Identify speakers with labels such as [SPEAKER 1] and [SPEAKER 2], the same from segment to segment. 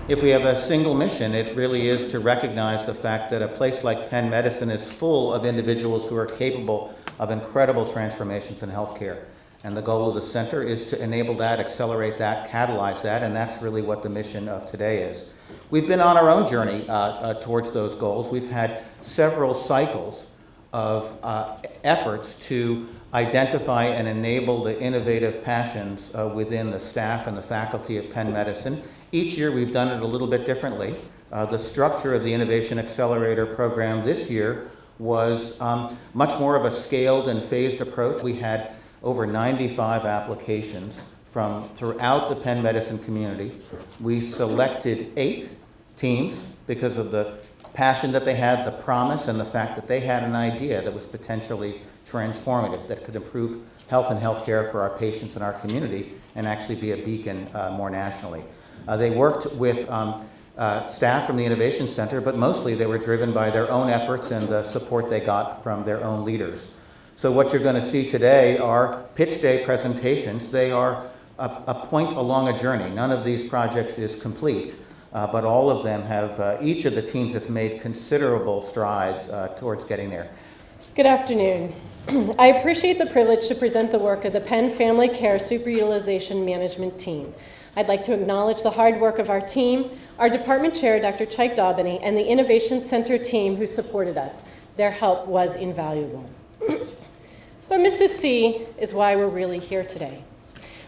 [SPEAKER 1] if we have a single mission, it really is to recognize the fact that a place like Penn Medicine is full of individuals who are capable of incredible transformations in healthcare. And the goal of the center is to enable that, accelerate that, catalyze that, and that's really what the mission of today is. We've been on our own journey towards those goals. We've had several cycles of efforts to identify and enable the innovative passions within the staff and the faculty of Penn Medicine. Each year we've done it a little bit differently. The structure of the Innovation Accelerator Program this year was much more of a scaled and phased approach. We had over 95 applications from throughout the Penn Medicine community. We selected 8 teams because of the passion that they had, the promise, and the fact that they had an idea that was potentially transformative, that could improve health and healthcare for our patients and our community and actually be a beacon more nationally. They worked with staff from the Innovation Center, but mostly they were driven by their own efforts and the support they got from their own leaders. So what you're going to see today are pitch day presentations. They are a point along a journey. None of these projects is complete, but all of them have, each of the teams has made considerable strides towards getting there.
[SPEAKER 2] Good afternoon. I appreciate the privilege to present the work of the Penn Family Care Superutilization Management Team. I'd like to acknowledge the hard work of our team, our department chair, Dr. Chike Daubeny, and the Innovation Center team who supported us. Their help was invaluable. But Mrs. C is why we're really here today.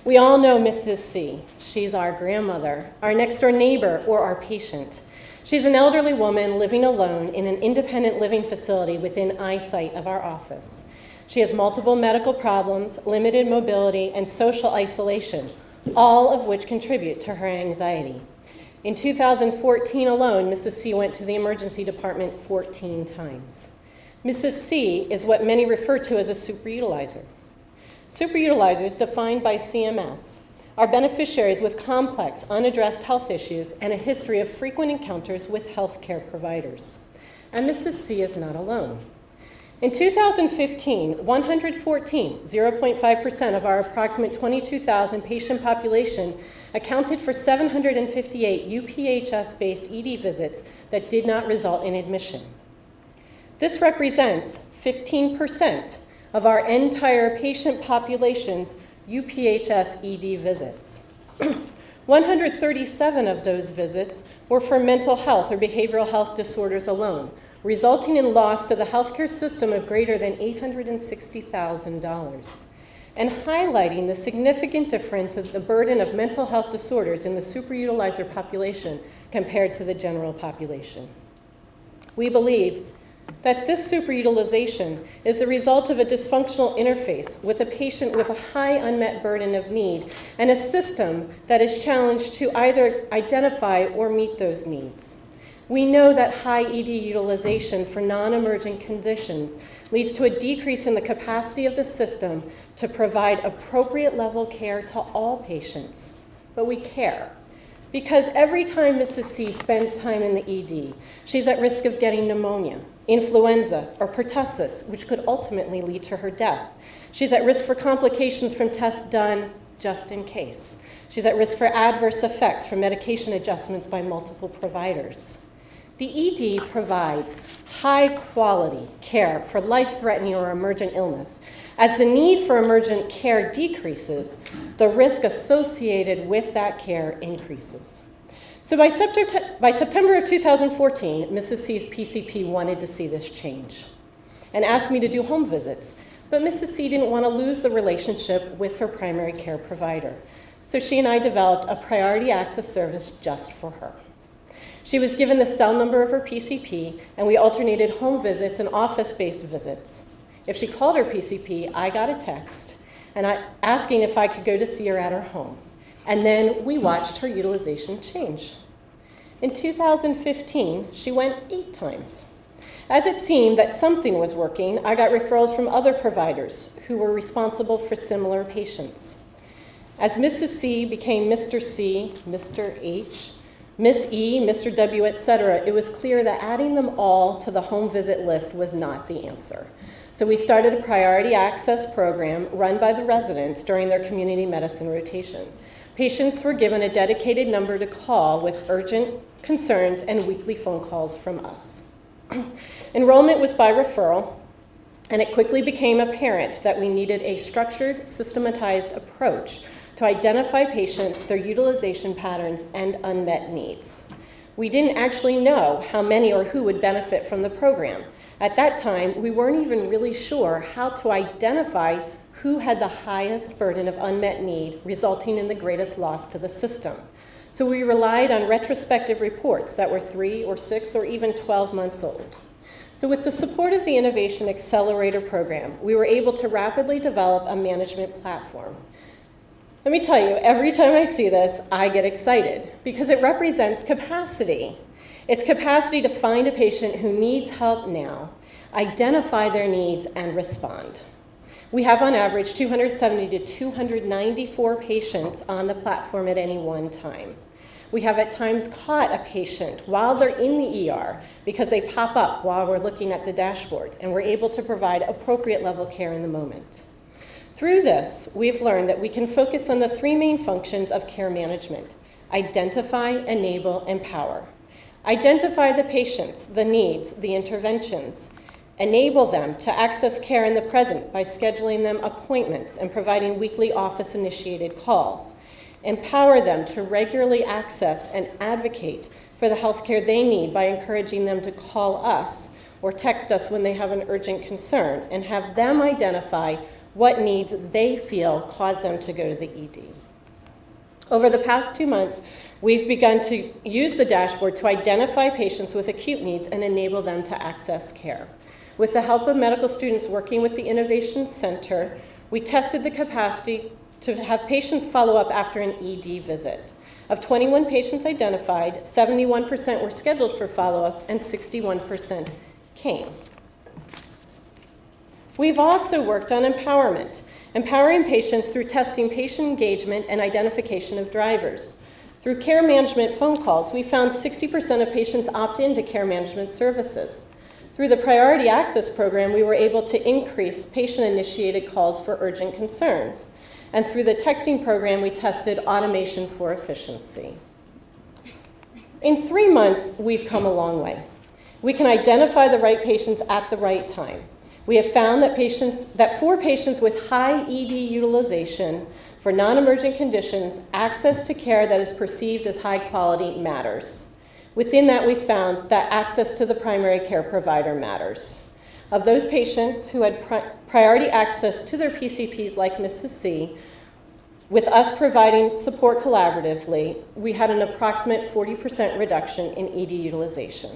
[SPEAKER 2] We all know Mrs. C. She's our grandmother, our next door neighbor, or our patient. She's an elderly woman living alone in an independent living facility within eyesight of our office. She has multiple medical problems, limited mobility, and social isolation, all of which contribute to her anxiety. In 2014 alone, Mrs. C went to the emergency department 14 times. Mrs. C is what many refer to as a superutilizer. Superutilizers, defined by CMS, are beneficiaries with complex, unaddressed health issues and a history of frequent encounters with healthcare providers. And Mrs. C is not alone. In 2015, 114, 0.5% of our approximate 22,000 patient population accounted for 758 UPHS-based ED visits that did not result in admission. This represents 15% of our entire patient population's UPHS ED visits. 137 of those visits were for mental health or behavioral health disorders alone, resulting in loss to the healthcare system of greater than $860,000, and highlighting the significant difference of the burden of mental health disorders in the superutilizer population compared to the general population. We believe that this superutilization is the result of a dysfunctional interface with a patient with a high unmet burden of need and a system that is challenged to either identify or meet those needs. We know that high ED utilization for non-emergent conditions leads to a decrease in the capacity of the system to provide appropriate level care to all patients. But we care, because every time Mrs. C spends time in the ED, she's at risk of getting pneumonia, influenza, or pertussis, which could ultimately lead to her death. She's at risk for complications from tests done just in case. She's at risk for adverse effects from medication adjustments by multiple providers. The ED provides high-quality care for life-threatening or emergent illness. As the need for emergent care decreases, the risk associated with that care increases. So by September of 2014, Mrs. C's PCP wanted to see this change and asked me to do home visits. But Mrs. C didn't want to lose the relationship with her primary care provider. So she and I developed a priority access service just for her. She was given the cell number of her PCP, and we alternated home visits and office-based visits. If she called her PCP, I got a text asking if I could go to see her at her home. And then we watched her utilization change. In 2015, she went 8 times. As it seemed that something was working, I got referrals from other providers who were responsible for similar patients. As Mrs. C became Mr. C, Mr. H, Miss E, Mr. W, etc., it was clear that adding them all to the home visit list was not the answer. So we started a priority access program run by the residents during their community medicine rotation. Patients were given a dedicated number to call with urgent concerns and weekly phone calls from us. Enrollment was by referral, and it quickly became apparent that we needed a structured, systematized approach to identify patients, their utilization patterns, and unmet needs. We didn't actually know how many or who would benefit from the program. At that time, we weren't even really sure how to identify who had the highest burden of unmet need, resulting in the greatest loss to the system. So we relied on retrospective reports that were 3 or 6 or even 12 months old. So with the support of the Innovation Accelerator Program, we were able to rapidly develop a management platform. Let me tell you, every time I see this, I get excited because it represents capacity. It's capacity to find a patient who needs help now, identify their needs, and respond. We have on average 270 to 294 patients on the platform at any one time. We have at times caught a patient while they're in the ER because they pop up while we're looking at the dashboard, and we're able to provide appropriate level care in the moment. Through this, we've learned that we can focus on the 3 main functions of care management: identify, enable, empower. Identify the patients, the needs, the interventions. Enable them to access care in the present by scheduling them appointments and providing weekly office-initiated calls. Empower them to regularly access and advocate for the health care they need by encouraging them to call us or text us when they have an urgent concern, and have them identify what needs they feel cause them to go to the ED. Over the past 2 months, we've begun to use the dashboard to identify patients with acute needs and enable them to access care. With the help of medical students working with the Innovation Center, we tested the capacity to have patients follow up after an ED visit. Of 21 patients identified, 71% were scheduled for follow-up and 61% came. We've also worked on empowerment, empowering patients through testing patient engagement and identification of drivers. Through care management phone calls, we found 60% of patients opt in to care management services. Through the Priority Access Program, we were able to increase patient-initiated calls for urgent concerns. And through the texting program, we tested automation for efficiency. In 3 months, we've come a long way. We can identify the right patients at the right time. We have found that for patients with high ED utilization, for non-emergent conditions, access to care that is perceived as high quality matters. Within that, we found that access to the primary care provider matters. Of those patients who had priority access to their PCPs like Mrs. C, with us providing support collaboratively, we had an approximate 40% reduction in ED utilization.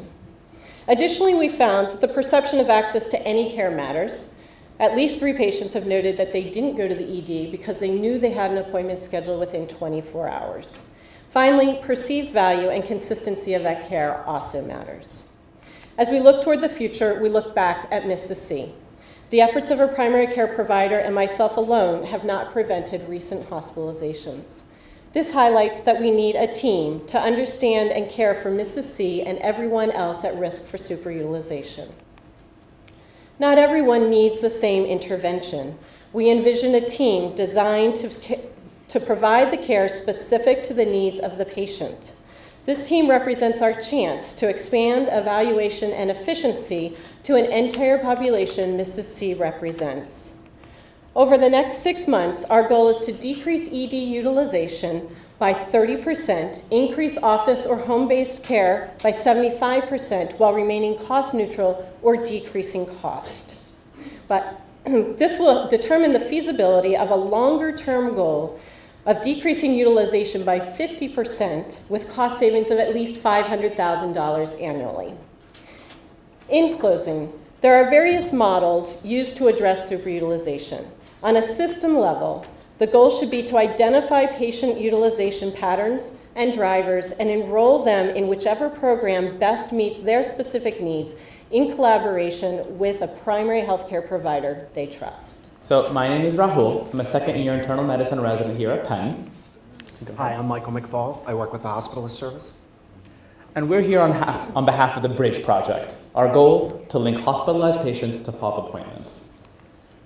[SPEAKER 2] Additionally, we found that the perception of access to any care matters. At least 3 patients have noted that they didn't go to the ED because they knew they had an appointment scheduled within 24 hours. Finally, perceived value and consistency of that care also matters. As we look toward the future, we look back at Mrs. C. The efforts of her primary care provider and myself alone have not prevented recent hospitalizations. This highlights that we need a team to understand and care for Mrs. C and everyone else at risk for superutilization. Not everyone needs the same intervention. We envision a team designed to provide the care specific to the needs of the patient. This team represents our chance to expand evaluation and efficiency to an entire population Mrs. C represents. Over the next 6 months, our goal is to decrease ED utilization by 30%, increase office or home-based care by 75% while remaining cost neutral or decreasing cost. But this will determine the feasibility of a longer-term goal of decreasing utilization by 50% with cost savings of at least $500,000 annually. In closing, there are various models used to address superutilization. On a system level, the goal should be to identify patient utilization patterns and drivers and enroll them in whichever program best meets their specific needs in collaboration with a primary healthcare provider they trust.
[SPEAKER 3] So my name is Rahul. I'm a second-year internal medicine resident here at Penn.
[SPEAKER 4] Hi, I'm Michael McFall. I work with the hospitalist service.
[SPEAKER 3] And we're here on behalf of the Bridge Project. Our goal, to link hospitalized patients to follow-up appointments.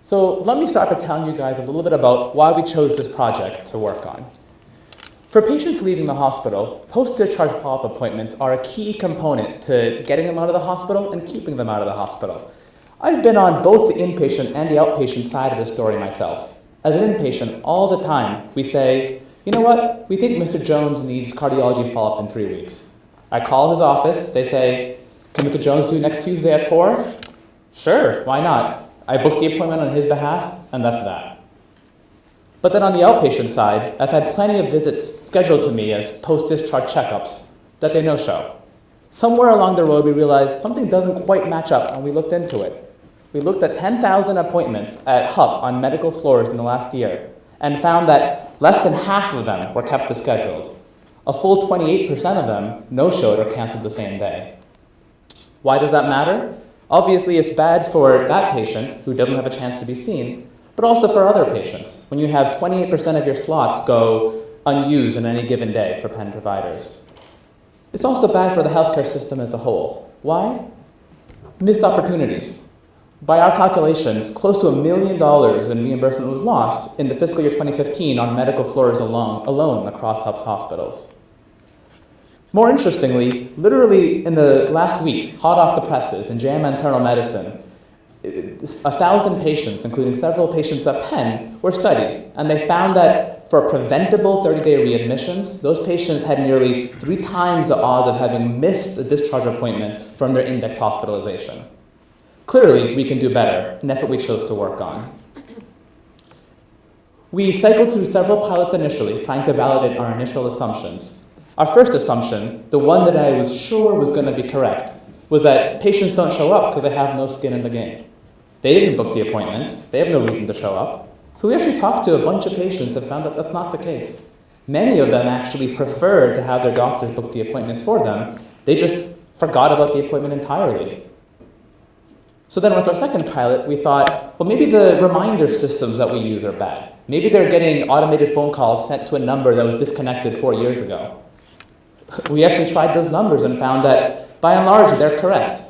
[SPEAKER 3] So let me start by telling you guys a little bit about why we chose this project to work on. For patients leaving the hospital, post-discharge follow-up appointments are a key component to getting them out of the hospital and keeping them out of the hospital. I've been on both the inpatient and the outpatient side of the story myself. As an inpatient, all the time, we say, you know what, we think Mr. Jones needs cardiology follow-up in 3 weeks. I call his office, they say, can Mr. Jones do next Tuesday at 4? Sure, why not? I booked the appointment on his behalf, and that's that. But then on the outpatient side, I've had plenty of visits scheduled to me as post-discharge checkups that they no-show. Somewhere along the road, we realized something doesn't quite match up, and we looked into it. We looked at 10,000 appointments at HUP on medical floors in the last year, and found that less than half of them were kept as scheduled. A full 28% of them no-showed or canceled the same day. Why does that matter? Obviously, it's bad for that patient who doesn't have a chance to be seen, but also for other patients, when you have 28% of your slots go unused in any given day for Penn providers. It's also bad for the healthcare system as a whole. Why? Missed opportunities. By our calculations, close to $1 million in reimbursement was lost in the fiscal year 2015 on medical floors alone across HUP's hospitals. More interestingly, literally in the last week, hot off the presses in JAMA Internal Medicine, 1,000 patients, including several patients at Penn, were studied, and they found that for preventable 30-day readmissions, those patients had nearly 3 times the odds of having missed a discharge appointment from their index hospitalization. Clearly, we can do better, and that's what we chose to work on. We cycled through several pilots initially, trying to validate our initial assumptions. Our first assumption, the one that I was sure was going to be correct, was that patients don't show up because they have no skin in the game. They didn't book the appointment. They have no reason to show up. So we actually talked to a bunch of patients and found that that's not the case. Many of them actually preferred to have their doctors book the appointments for them. They just forgot about the appointment entirely. So then with our second pilot, we thought, well, maybe the reminder systems that we use are bad. Maybe they're getting automated phone calls sent to a number that was disconnected 4 years ago. We actually tried those numbers and found that, by and large, they're correct.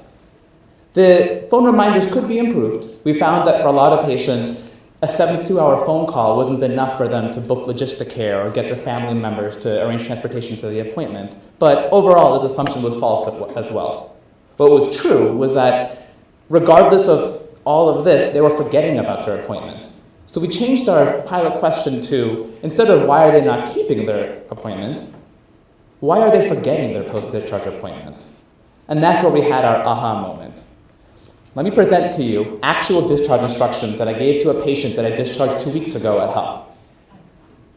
[SPEAKER 3] The phone reminders could be improved. We found that for a lot of patients, a 72-hour phone call wasn't enough for them to book Logisticare or get their family members to arrange transportation to the appointment. But overall, this assumption was false as well. What was true was that regardless of all of this, they were forgetting about their appointments. So we changed our pilot question to, instead of why are they not keeping their appointments, why are they forgetting their post-discharge appointments? And that's where we had our aha moment. Let me present to you actual discharge instructions that I gave to a patient that I discharged 2 weeks ago at HUP.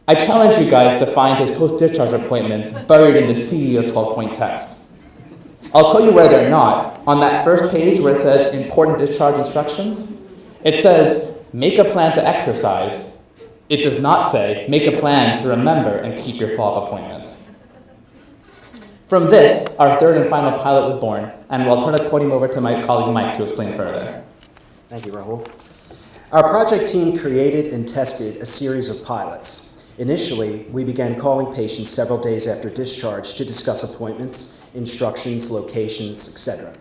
[SPEAKER 3] I challenge you guys to find his post-discharge appointments buried in the sea of 12-point text. I'll tell you where they're not. On that first page where it says important discharge instructions, it says make a plan to exercise. It does not say make a plan to remember and keep your follow-up appointments. From this, our third and final pilot was born, and I'll turn the podium over to my colleague Mike to explain further.
[SPEAKER 4] Thank you, Rahul. Our project team created and tested a series of pilots. Initially, we began calling patients several days after discharge to discuss appointments, instructions, locations, etc.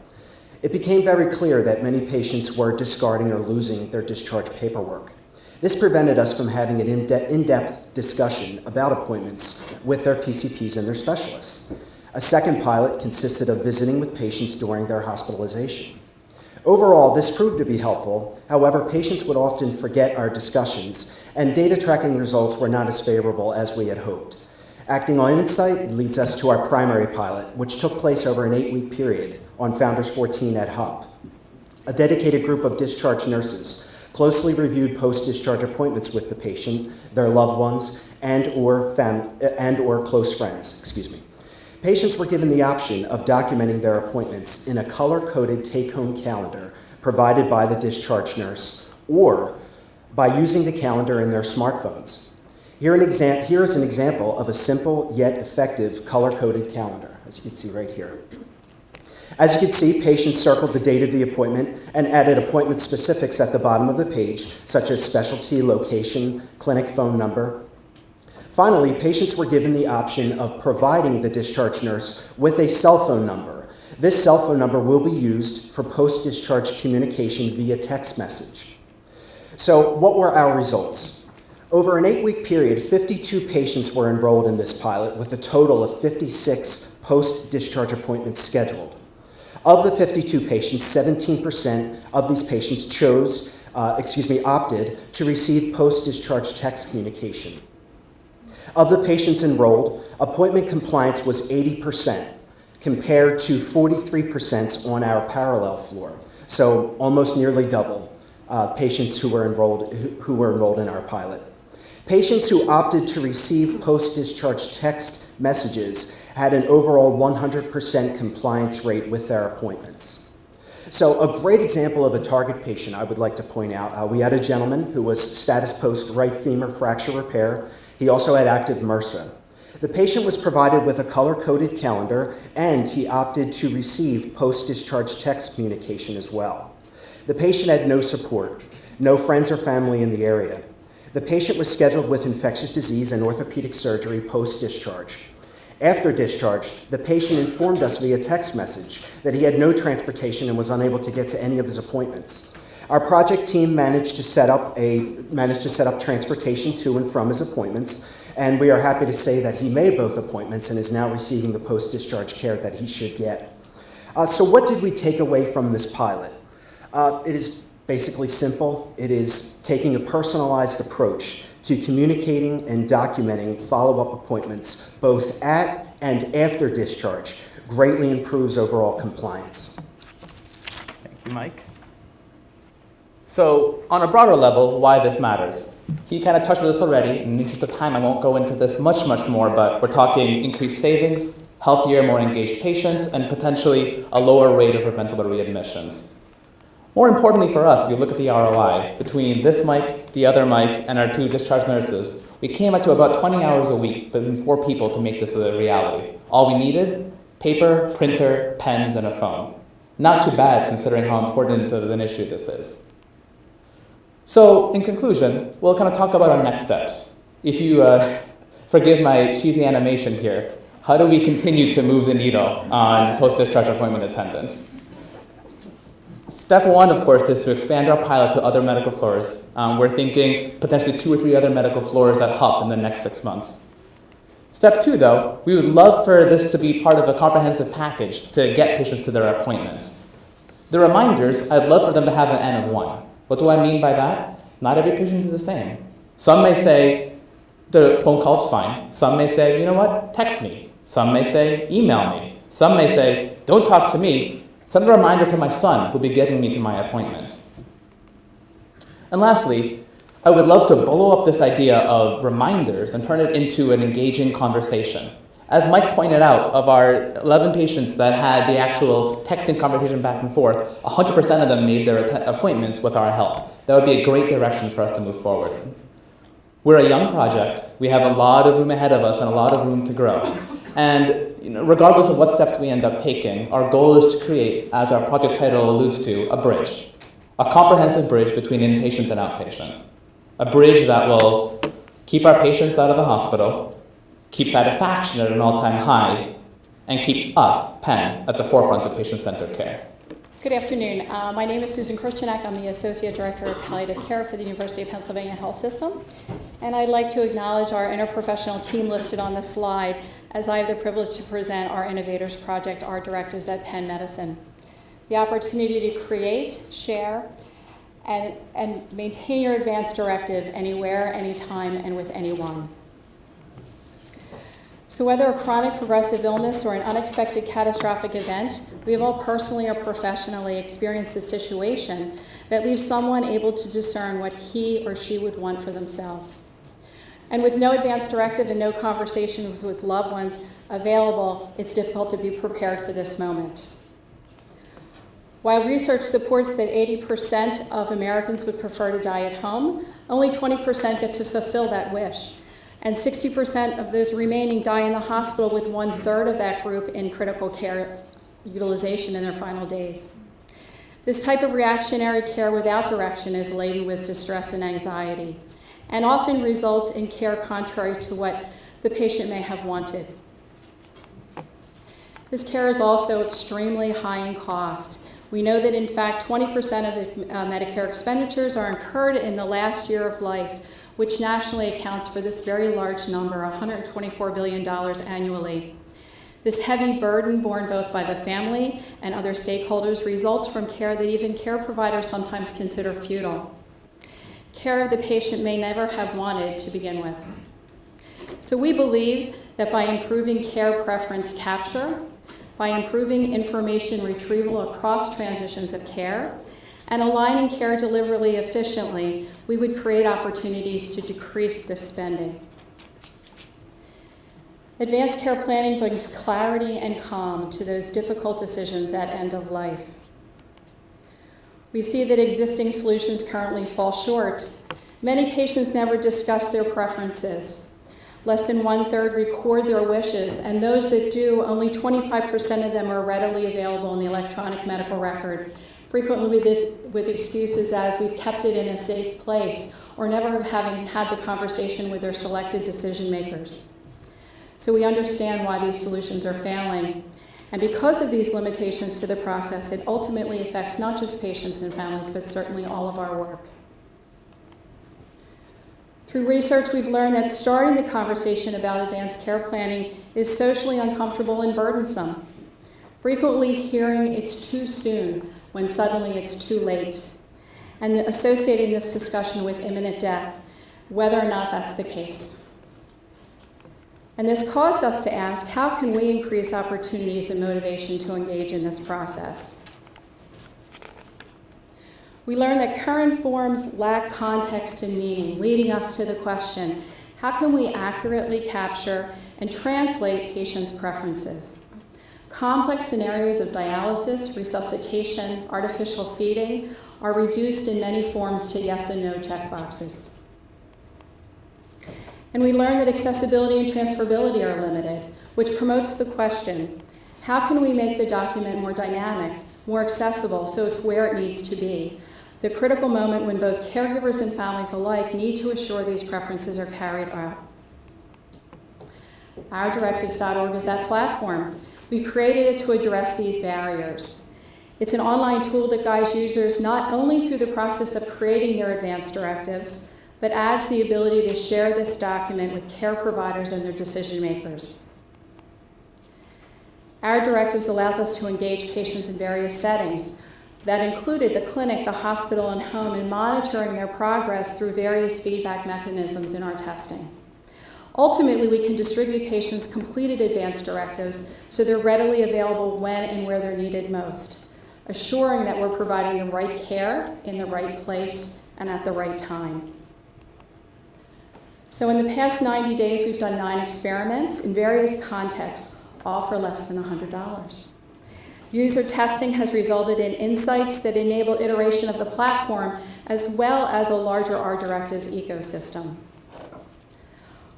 [SPEAKER 4] It became very clear that many patients were discarding or losing their discharge paperwork. This prevented us from having an in-depth discussion about appointments with their PCPs and their specialists. A second pilot consisted of visiting with patients during their hospitalization. Overall, this proved to be helpful. However, patients would often forget our discussions, and data tracking results were not as favorable as we had hoped. Acting on insight, it leads us to our primary pilot, which took place over an 8-week period on Founders 14 at HUP. A dedicated group of discharge nurses closely reviewed post-discharge appointments with the patient, their loved ones, and or close friends. Patients were given the option of documenting their appointments in a color-coded take-home calendar provided by the discharge nurse or by using the calendar in their smartphones. Here is an example of a simple yet effective color-coded calendar, as you can see right here. As you can see, patients circled the date of the appointment and added appointment specifics at the bottom of the page, such as specialty, location, clinic phone number. Finally, patients were given the option of providing the discharge nurse with a cell phone number. This cell phone number will be used for post-discharge communication via text message. So what were our results? Over an 8-week period, 52 patients were enrolled in this pilot with a total of 56 post-discharge appointments scheduled. Of the 52 patients, 17% of these patients opted to receive post-discharge text communication. Of the patients enrolled, appointment compliance was 80%, compared to 43% on our parallel floor. So almost nearly double patients who were enrolled in our pilot. Patients who opted to receive post-discharge text messages had an overall 100% compliance rate with their appointments. So a great example of a target patient I would like to point out, we had a gentleman who was status post right femur fracture repair. He also had active MRSA. The patient was provided with a color-coded calendar, and he opted to receive post-discharge text communication as well. The patient had no support, no friends or family in the area. The patient was scheduled with infectious disease and orthopedic surgery post-discharge. After discharge, the patient informed us via text message that he had no transportation and was unable to get to any of his appointments. Our project team managed to set up transportation to and from his appointments, and we are happy to say that he made both appointments and is now receiving the post-discharge care that he should get. So what did we take away from this pilot? It is basically simple. It is taking a personalized approach to communicating and documenting follow-up appointments both at and after discharge. Greatly improves overall compliance.
[SPEAKER 3] Thank you, Mike. So on a broader level, why this matters. He kind of touched on this already. In the interest of time, I won't go into this much more, but we're talking increased savings, healthier, more engaged patients, and potentially a lower rate of preventable readmissions. More importantly for us, if you look at the ROI, between this Mike, the other Mike, and our 2 discharge nurses, we came up to about 20 hours a week between 4 people to make this a reality. All we needed, paper, printer, pens, and a phone. Not too bad considering how important of an issue this is. So, in conclusion, we'll kind of talk about our next steps. If you forgive my cheesy animation here, how do we continue to move the needle on post-discharge appointment attendance? Step 1, of course, is to expand our pilot to other medical floors. We're thinking potentially 2 or 3 other medical floors at HUP in the next 6 months. Step 2, though, we would love for this to be part of a comprehensive package to get patients to their appointments. The reminders, I'd love for them to have an N of 1. What do I mean by that? Not every patient is the same. Some may say, the phone call's fine. Some may say, you know what, text me. Some may say, email me. Some may say, don't talk to me. Send a reminder to my son who'll be getting me to my appointment. And lastly, I would love to blow up this idea of reminders and turn it into an engaging conversation. As Mike pointed out, of our 11 patients that had the actual texting conversation back and forth, 100% of them made their appointments with our help. That would be a great direction for us to move forward in. We're a young project. We have a lot of room ahead of us and a lot of room to grow. And regardless of what steps we end up taking, our goal is to create, as our project title alludes to, a bridge. A comprehensive bridge between inpatient and outpatient. A bridge that will keep our patients out of the hospital, keep satisfaction at an all-time high, and keep us, Penn, at the forefront of patient-centered care.
[SPEAKER 5] Good afternoon. My name is Susan Kristianek. I'm the Associate Director of Palliative Care for the University of Pennsylvania Health System. And I'd like to acknowledge our interprofessional team listed on this slide, as I have the privilege to present our Innovators Project, our directives at Penn Medicine. The opportunity to create, share, and maintain your advanced directive anywhere, anytime, and with anyone. So whether a chronic progressive illness or an unexpected catastrophic event, we have all personally or professionally experienced a situation that leaves someone able to discern what he or she would want for themselves. And with no advance directive and no conversations with loved ones available, it's difficult to be prepared for this moment. While research supports that 80% of Americans would prefer to die at home, only 20% get to fulfill that wish. And 60% of those remaining die in the hospital, with 1/3 of that group in critical care utilization in their final days. This type of reactionary care without direction is laden with distress and anxiety, and often results in care contrary to what the patient may have wanted. This care is also extremely high in cost, We know that in fact 20% of the Medicare expenditures are incurred in the last year of life, which nationally accounts for this very large number, $124 billion annually. This heavy burden borne both by the family and other stakeholders results from care that even care providers sometimes consider futile. Care of the patient may never have wanted to begin with. So we believe that by improving care preference capture, by improving information retrieval across transitions of care, and aligning care delivery efficiently, we would create opportunities to decrease this spending. Advanced care planning brings clarity and calm to those difficult decisions at end of life. We see that existing solutions currently fall short. Many patients never discuss their preferences. Less than 1/3 record their wishes, and those that do, only 25% of them are readily available in the electronic medical record, frequently with excuses as we've kept it in a safe place or never having had the conversation with their selected decision makers. So we understand why these solutions are failing. And because of these limitations to the process, it ultimately affects not just patients and families, but certainly all of our work. Through research, we've learned that starting the conversation about advanced care planning is socially uncomfortable and burdensome. Frequently hearing it's too soon when suddenly it's too late, and associating this discussion with imminent death, whether or not that's the case. And this caused us to ask, how can we increase opportunities and motivation to engage in this process? We learned that current forms lack context and meaning, leading us to the question, how can we accurately capture and translate patients' preferences? Complex scenarios of dialysis, resuscitation, artificial feeding are reduced in many forms to yes and no checkboxes. And we learned that accessibility and transferability are limited, which promotes the question, how can we make the document more dynamic, more accessible, so it's where it needs to be? The critical moment when both caregivers and families alike need to assure these preferences are carried out. OurDirectives.org is that platform. We created it to address these barriers. It's an online tool that guides users not only through the process of creating their advanced directives, but adds the ability to share this document with care providers and their decision makers. Our directives allows us to engage patients in various settings. That included the clinic, the hospital, and home, and monitoring their progress through various feedback mechanisms in our testing. Ultimately, we can distribute patients' completed advanced directives so they're readily available when and where they're needed most, assuring that we're providing the right care in the right place and at the right time. So in the past 90 days, we've done 9 experiments in various contexts, all for less than $100. User testing has resulted in insights that enable iteration of the platform as well as a larger OurDirectives ecosystem.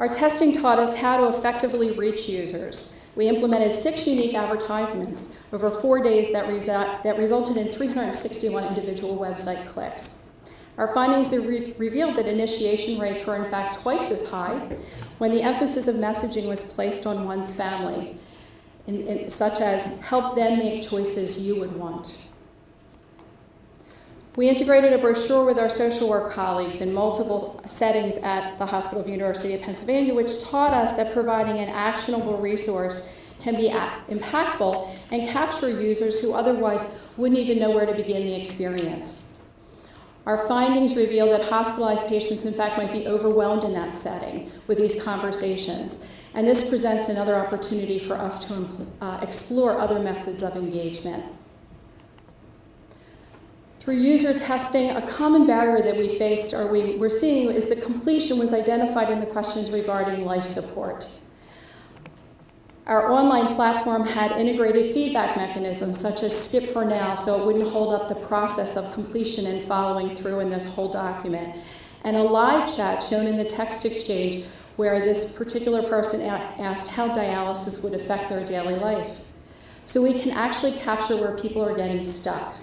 [SPEAKER 5] Our testing taught us how to effectively reach users. We implemented 6 unique advertisements over 4 days that resulted in 361 individual website clicks. Our findings revealed that initiation rates were in fact twice as high when the emphasis of messaging was placed on one's family, such as help them make choices you would want. We integrated a brochure with our social work colleagues in multiple settings at the Hospital of the University of Pennsylvania, which taught us that providing an actionable resource can be impactful and capture users who otherwise wouldn't even know where to begin the experience. Our findings reveal that hospitalized patients, in fact, might be overwhelmed in that setting with these conversations. And this presents another opportunity for us to explore other methods of engagement. Through user testing, a common barrier that we faced or we're seeing is that completion was identified in the questions regarding life support. Our online platform had integrated feedback mechanisms such as skip for now so it wouldn't hold up the process of completion and following through in the whole document, and a live chat shown in the text exchange where this particular person asked how dialysis would affect their daily life. So we can actually capture where people are getting stuck,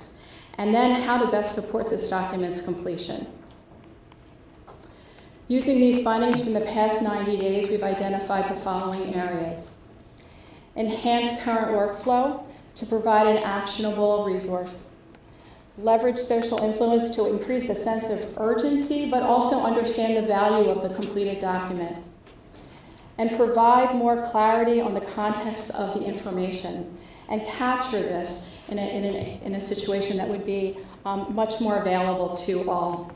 [SPEAKER 5] and then how to best support this document's completion. Using these findings from the past 90 days, we've identified the following areas. Enhance current workflow to provide an actionable resource. leverage social influence to increase a sense of urgency, but also understand the value of the completed document, and provide more clarity on the context of the information, and capture this in a situation that would be much more available to all.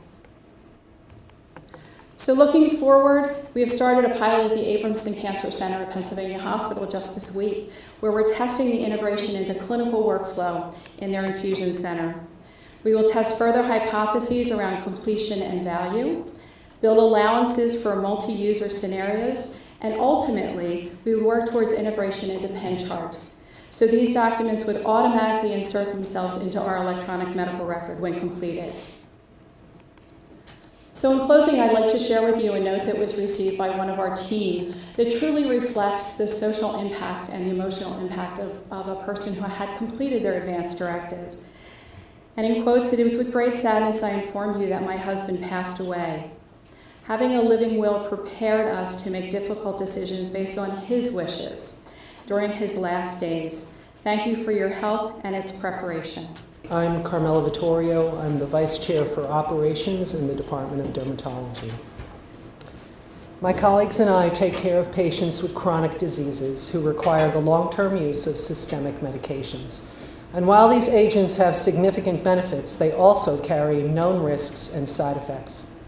[SPEAKER 5] So looking forward, we have started a pilot at the Abramson Cancer Center at Pennsylvania Hospital just this week, where we're testing the integration into clinical workflow in their infusion center. We will test further hypotheses around completion and value, build allowances for multi-user scenarios, and ultimately, we will work towards integration into Penn Chart. So these documents would automatically insert themselves into our electronic medical record when completed. So in closing, I'd like to share with you a note that was received by one of our team that truly reflects the social impact and the emotional impact of a person who had completed their advance directive. And in quotes, it was with great sadness I inform you that my husband passed away. Having a living will prepared us to make difficult decisions based on his wishes during his last days. Thank you for your help and its preparation.
[SPEAKER 6] I'm Carmela Vittorio. I'm the Vice Chair for Operations in the Department of Dermatology. My colleagues and I take care of patients with chronic diseases who require the long-term use of systemic medications. And while these agents have significant benefits, they also carry known risks and side effects.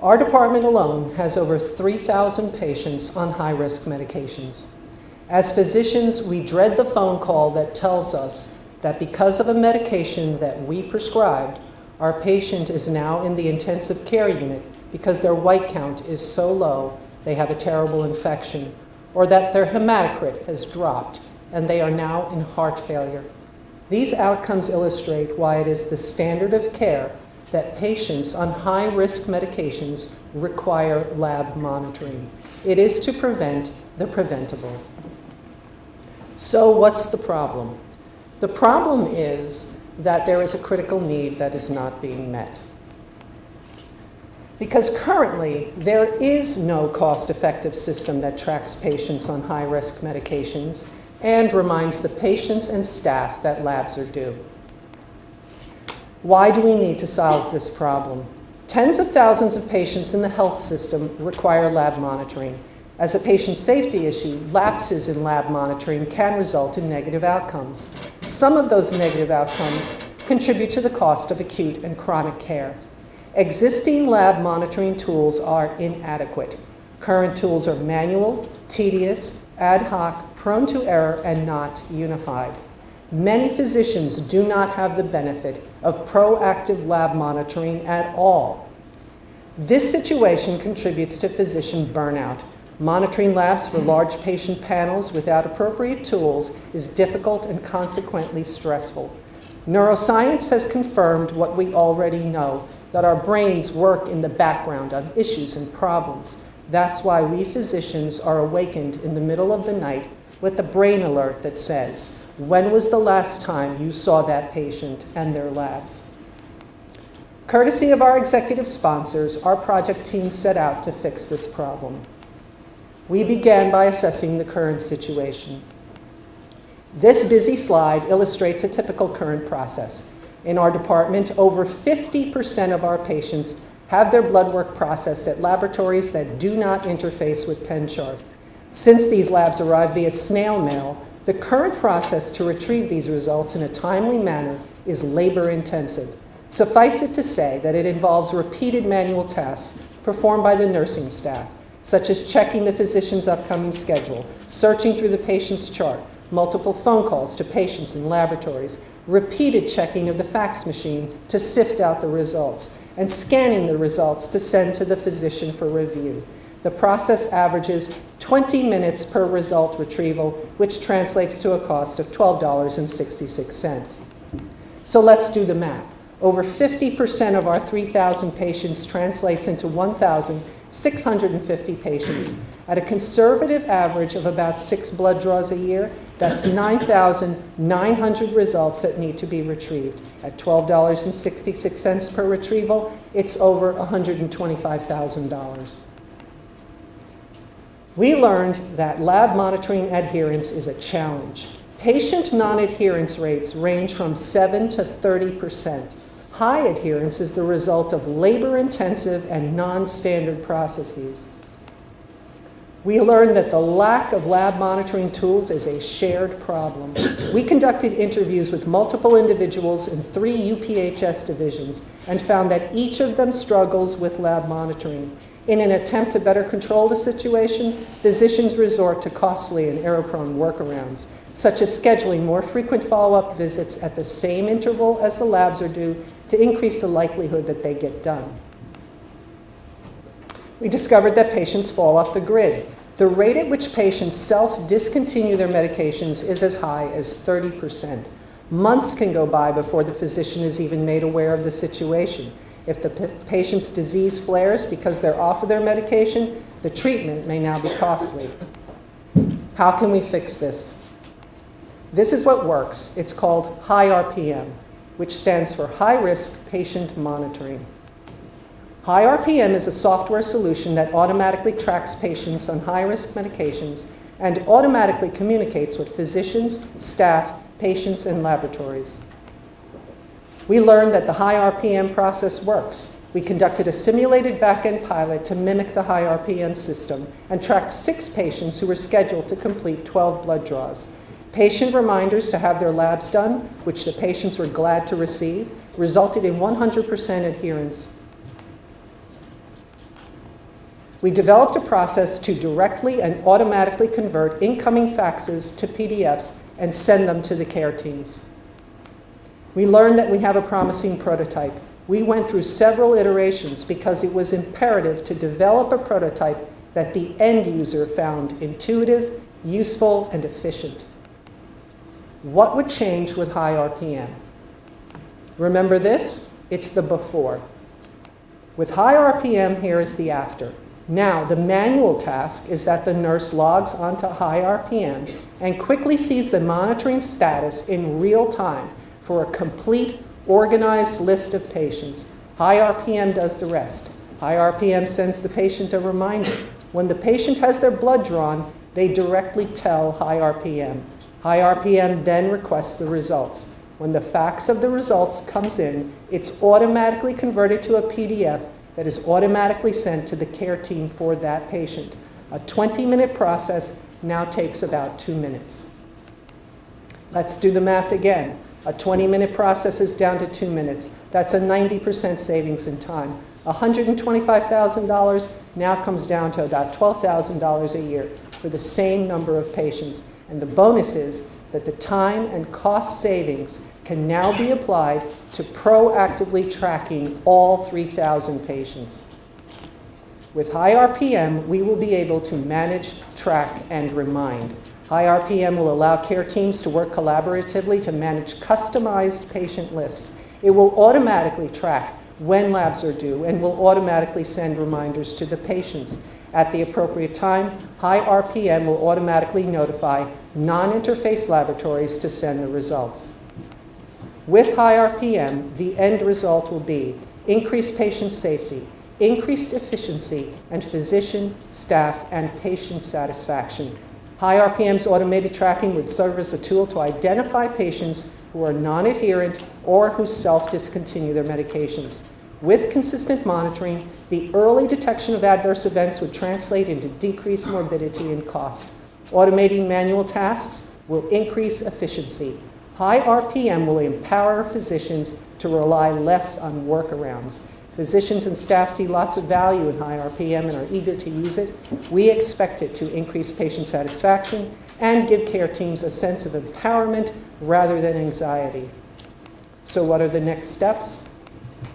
[SPEAKER 6] Our department alone has over 3,000 patients on high-risk medications. As physicians, we dread the phone call that tells us that because of a medication that we prescribed, our patient is now in the intensive care unit because their white count is so low they have a terrible infection, or that their hematocrit has dropped and they are now in heart failure. These outcomes illustrate why it is the standard of care that patients on high-risk medications require lab monitoring. It is to prevent the preventable. So what's the problem? The problem is that there is a critical need that is not being met. Because currently, there is no cost-effective system that tracks patients on high-risk medications and reminds the patients and staff that labs are due. Why do we need to solve this problem? Tens of thousands of patients in the health system require lab monitoring. As a patient safety issue, lapses in lab monitoring can result in negative outcomes. Some of those negative outcomes contribute to the cost of acute and chronic care. Existing lab monitoring tools are inadequate. Current tools are manual, tedious, ad hoc, prone to error, and not unified. Many physicians do not have the benefit of proactive lab monitoring at all. This situation contributes to physician burnout. Monitoring labs for large patient panels without appropriate tools is difficult and consequently stressful. Neuroscience has confirmed what we already know, that our brains work in the background on issues and problems. That's why we physicians are awakened in the middle of the night with a brain alert that says, when was the last time you saw that patient and their labs? Courtesy of our executive sponsors, our project team set out to fix this problem. We began by assessing the current situation. This busy slide illustrates a typical current process. In our department, over 50% of our patients have their blood work processed at laboratories that do not interface with Penn Chart. Since these labs arrive via snail mail, the current process to retrieve these results in a timely manner is labor-intensive. Suffice it to say that it involves repeated manual tasks performed by the nursing staff, such as checking the physician's upcoming schedule, searching through the patient's chart, multiple phone calls to patients and laboratories, repeated checking of the fax machine to sift out the results, and scanning the results to send to the physician for review. The process averages 20 minutes per result retrieval, which translates to a cost of $12.66. So let's do the math. Over 50% of our 3,000 patients translates into 1,650 patients. At a conservative average of about 6 blood draws a year, that's 9,900 results that need to be retrieved. At $12.66 per retrieval, it's over $125,000. We learned that lab monitoring adherence is a challenge. Patient non-adherence rates range from 7 to 30%. High adherence is the result of labor-intensive and non-standard processes. We learned that the lack of lab monitoring tools is a shared problem. We conducted interviews with multiple individuals in 3 UPHS divisions and found that each of them struggles with lab monitoring. In an attempt to better control the situation, physicians resort to costly and error-prone workarounds, such as scheduling more frequent follow-up visits at the same interval as the labs are due to increase the likelihood that they get done. We discovered that patients fall off the grid. The rate at which patients self-discontinue their medications is as high as 30%. Months can go by before the physician is even made aware of the situation. If the patient's disease flares because they're off of their medication, the treatment may now be costly. How can we fix this? This is what works. It's called high RPM, which stands for High Risk Patient Monitoring. High RPM is a software solution that automatically tracks patients on high-risk medications and automatically communicates with physicians, staff, patients, and laboratories. We learned that the high RPM process works. We conducted a simulated back-end pilot to mimic the high RPM system and tracked 6 patients who were scheduled to complete 12 blood draws. Patient reminders to have their labs done, which the patients were glad to receive, resulted in 100% adherence. We developed a process to directly and automatically convert incoming faxes to PDFs and send them to the care teams. We learned that we have a promising prototype. We went through several iterations because it was imperative to develop a prototype that the end user found intuitive, useful, and efficient. What would change with high RPM? Remember this? It's the before. With high RPM, here is the after. Now, the manual task is that the nurse logs onto high RPM and quickly sees the monitoring status in real time for a complete, organized list of patients. High RPM does the rest. High RPM sends the patient a reminder. When the patient has their blood drawn, they directly tell high RPM. High RPM then requests the results. When the fax of the results comes in, it's automatically converted to a PDF that is automatically sent to the care team for that patient. A 20-minute process now takes about 2 minutes. Let's do the math again. A 20-minute process is down to 2 minutes. That's a 90% savings in time. $125,000 now comes down to about $12,000 a year for the same number of patients. And the bonus is that the time and cost savings can now be applied to proactively tracking all 3,000 patients. With high RPM, we will be able to manage, track, and remind. High RPM will allow care teams to work collaboratively to manage customized patient lists. It will automatically track when labs are due and will automatically send reminders to the patients. At the appropriate time, high RPM will automatically notify non-interface laboratories to send the results. With high RPM, the end result will be increased patient safety, increased efficiency, and physician, staff, and patient satisfaction. High RPM's automated tracking would serve as a tool to identify patients who are non-adherent or who self-discontinue their medications. With consistent monitoring, the early detection of adverse events would translate into decreased morbidity and cost. Automating manual tasks will increase efficiency. High RPM will empower physicians to rely less on workarounds. Physicians and staff see lots of value in high RPM and are eager to use it. We expect it to increase patient satisfaction and give care teams a sense of empowerment rather than anxiety. So what are the next steps?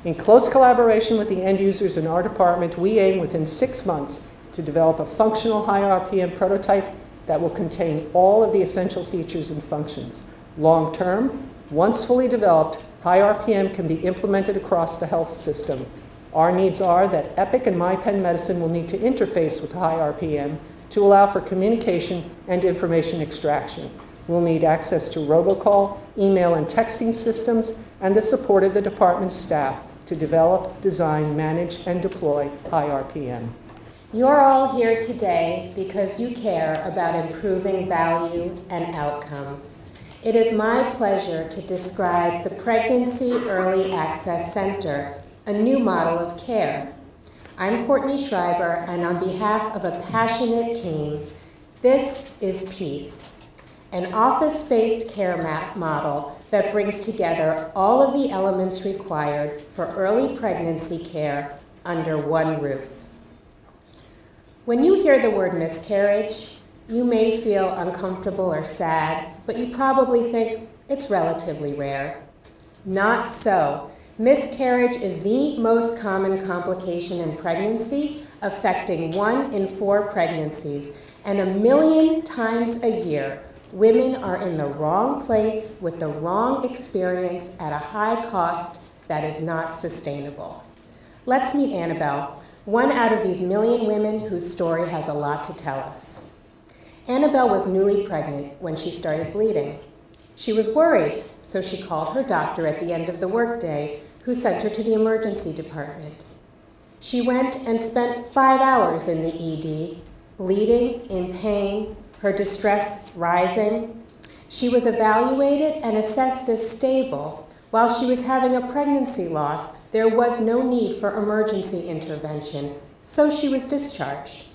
[SPEAKER 6] In close collaboration with the end users in our department, we aim within 6 months to develop a functional high RPM prototype that will contain all of the essential features and functions. Long term, once fully developed, high RPM can be implemented across the health system. Our needs are that Epic and Penn Medicine will need to interface with high RPM to allow for communication and information extraction. We'll need access to robocall, email, and texting systems, and the support of the department's staff to develop, design, manage, and deploy high RPM.
[SPEAKER 7] You're all here today because you care about improving value and outcomes. It is my pleasure to describe the Pregnancy Early Access Center, a new model of care. I'm Courtney Schreiber, and on behalf of a passionate team, this is PEACE, an office-based care model that brings together all of the elements required for early pregnancy care under one roof. When you hear the word miscarriage, you may feel uncomfortable or sad, but you probably think it's relatively rare. Not so. Miscarriage is the most common complication in pregnancy, affecting 1 in 4 pregnancies, and 1 million times a year, women are in the wrong place with the wrong experience at a high cost that is not sustainable. Let's meet Annabelle, one out of these 1 million women whose story has a lot to tell us. Annabelle was newly pregnant when she started bleeding. She was worried, so she called her doctor at the end of the workday, who sent her to the emergency department. She went and spent 5 hours in the ED, bleeding, in pain, her distress rising. She was evaluated and assessed as stable. While she was having a pregnancy loss, there was no need for emergency intervention, so she was discharged.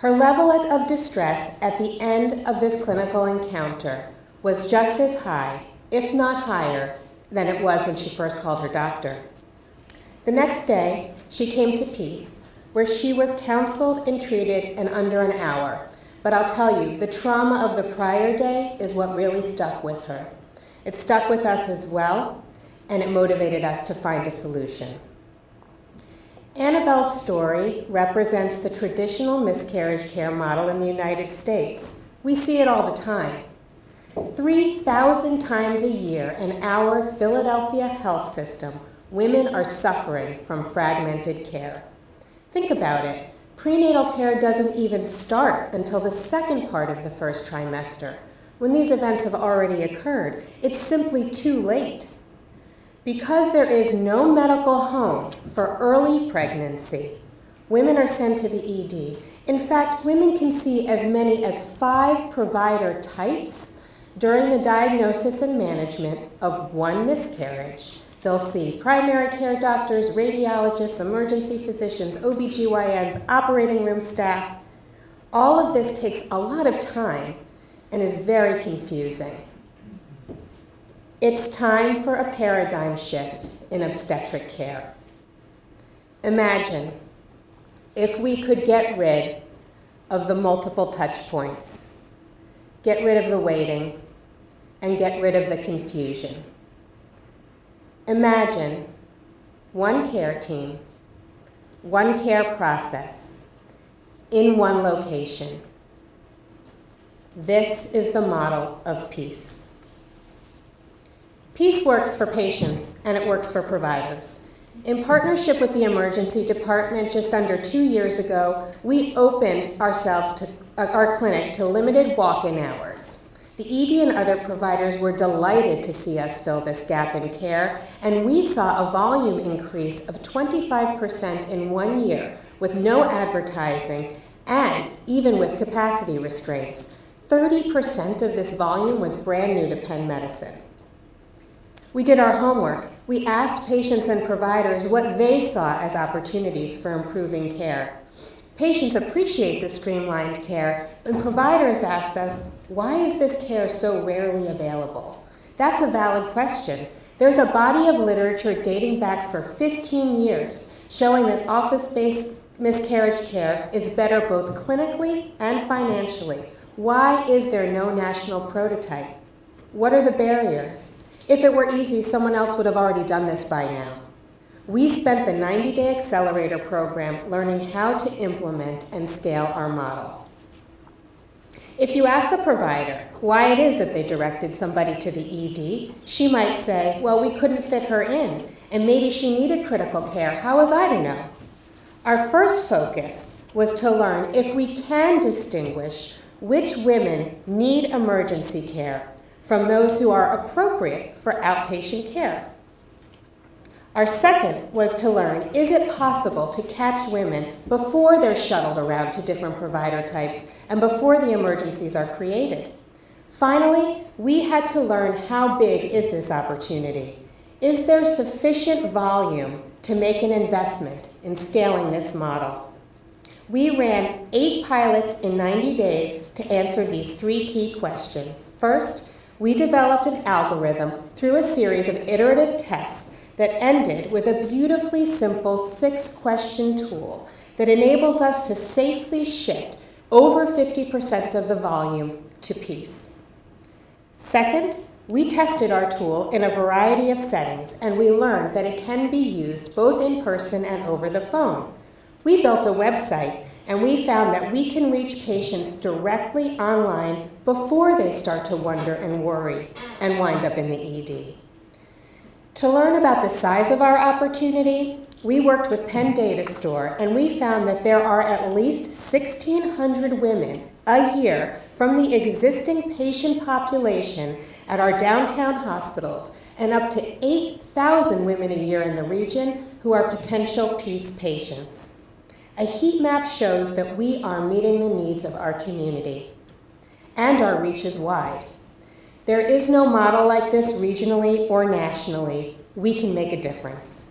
[SPEAKER 7] Her level of distress at the end of this clinical encounter was just as high, if not higher, than it was when she first called her doctor. The next day, she came to PEACE, where she was counseled and treated in under an hour. But I'll tell you, the trauma of the prior day is what really stuck with her. It stuck with us as well, and it motivated us to find a solution. Annabelle's story represents the traditional miscarriage care model in the United States. We see it all the time. 3,000 times a year in our Philadelphia health system, women are suffering from fragmented care. Think about it. Prenatal care doesn't even start until the second part of the first trimester. When these events have already occurred, it's simply too late. Because there is no medical home for early pregnancy, women are sent to the ED. In fact, women can see as many as 5 provider types during the diagnosis and management of one miscarriage. They'll see primary care doctors, radiologists, emergency physicians, OBGYNs, operating room staff. All of this takes a lot of time and is very confusing. It's time for a paradigm shift in obstetric care. Imagine if we could get rid of the multiple touch points, get rid of the waiting, and get rid of the confusion. Imagine one care team, one care process, in one location. This is the model of PEACE. PEACE works for patients, and it works for providers. In partnership with the emergency department just under 2 years ago, we opened our clinic to limited walk-in hours. The ED and other providers were delighted to see us fill this gap in care, and we saw a volume increase of 25% in 1 year with no advertising and even with capacity restraints. 30% of this volume was brand new to Penn Medicine. We did our homework. We asked patients and providers what they saw as opportunities for improving care. Patients appreciate the streamlined care, and providers asked us, why is this care so rarely available? That's a valid question. There's a body of literature dating back for 15 years showing that office-based miscarriage care is better both clinically and financially. Why is there no national prototype? What are the barriers? If it were easy, someone else would have already done this by now. We spent the 90-day accelerator program learning how to implement and scale our model. If you ask a provider why it is that they directed somebody to the ED, she might say, well, we couldn't fit her in, and maybe she needed critical care. How was I to know? Our first focus was to learn if we can distinguish which women need emergency care from those who are appropriate for outpatient care. Our second was to learn, is it possible to catch women before they're shuttled around to different provider types and before the emergencies are created? Finally, we had to learn how big is this opportunity? Is there sufficient volume to make an investment in scaling this model? We ran 8 pilots in 90 days to answer these 3 key questions. First, we developed an algorithm through a series of iterative tests that ended with a beautifully simple 6-question tool that enables us to safely shift over 50% of the volume to peace. Second, we tested our tool in a variety of settings, and we learned that it can be used both in person and over the phone. We built a website, and we found that we can reach patients directly online before they start to wonder and worry and wind up in the ED. To learn about the size of our opportunity, we worked with Penn Data Store, and we found that there are at least 1,600 women a year from the existing patient population at our downtown hospitals, and up to 8,000 women a year in the region who are potential PEACE patients. A heat map shows that we are meeting the needs of our community, and our reach is wide. There is no model like this regionally or nationally. We can make a difference.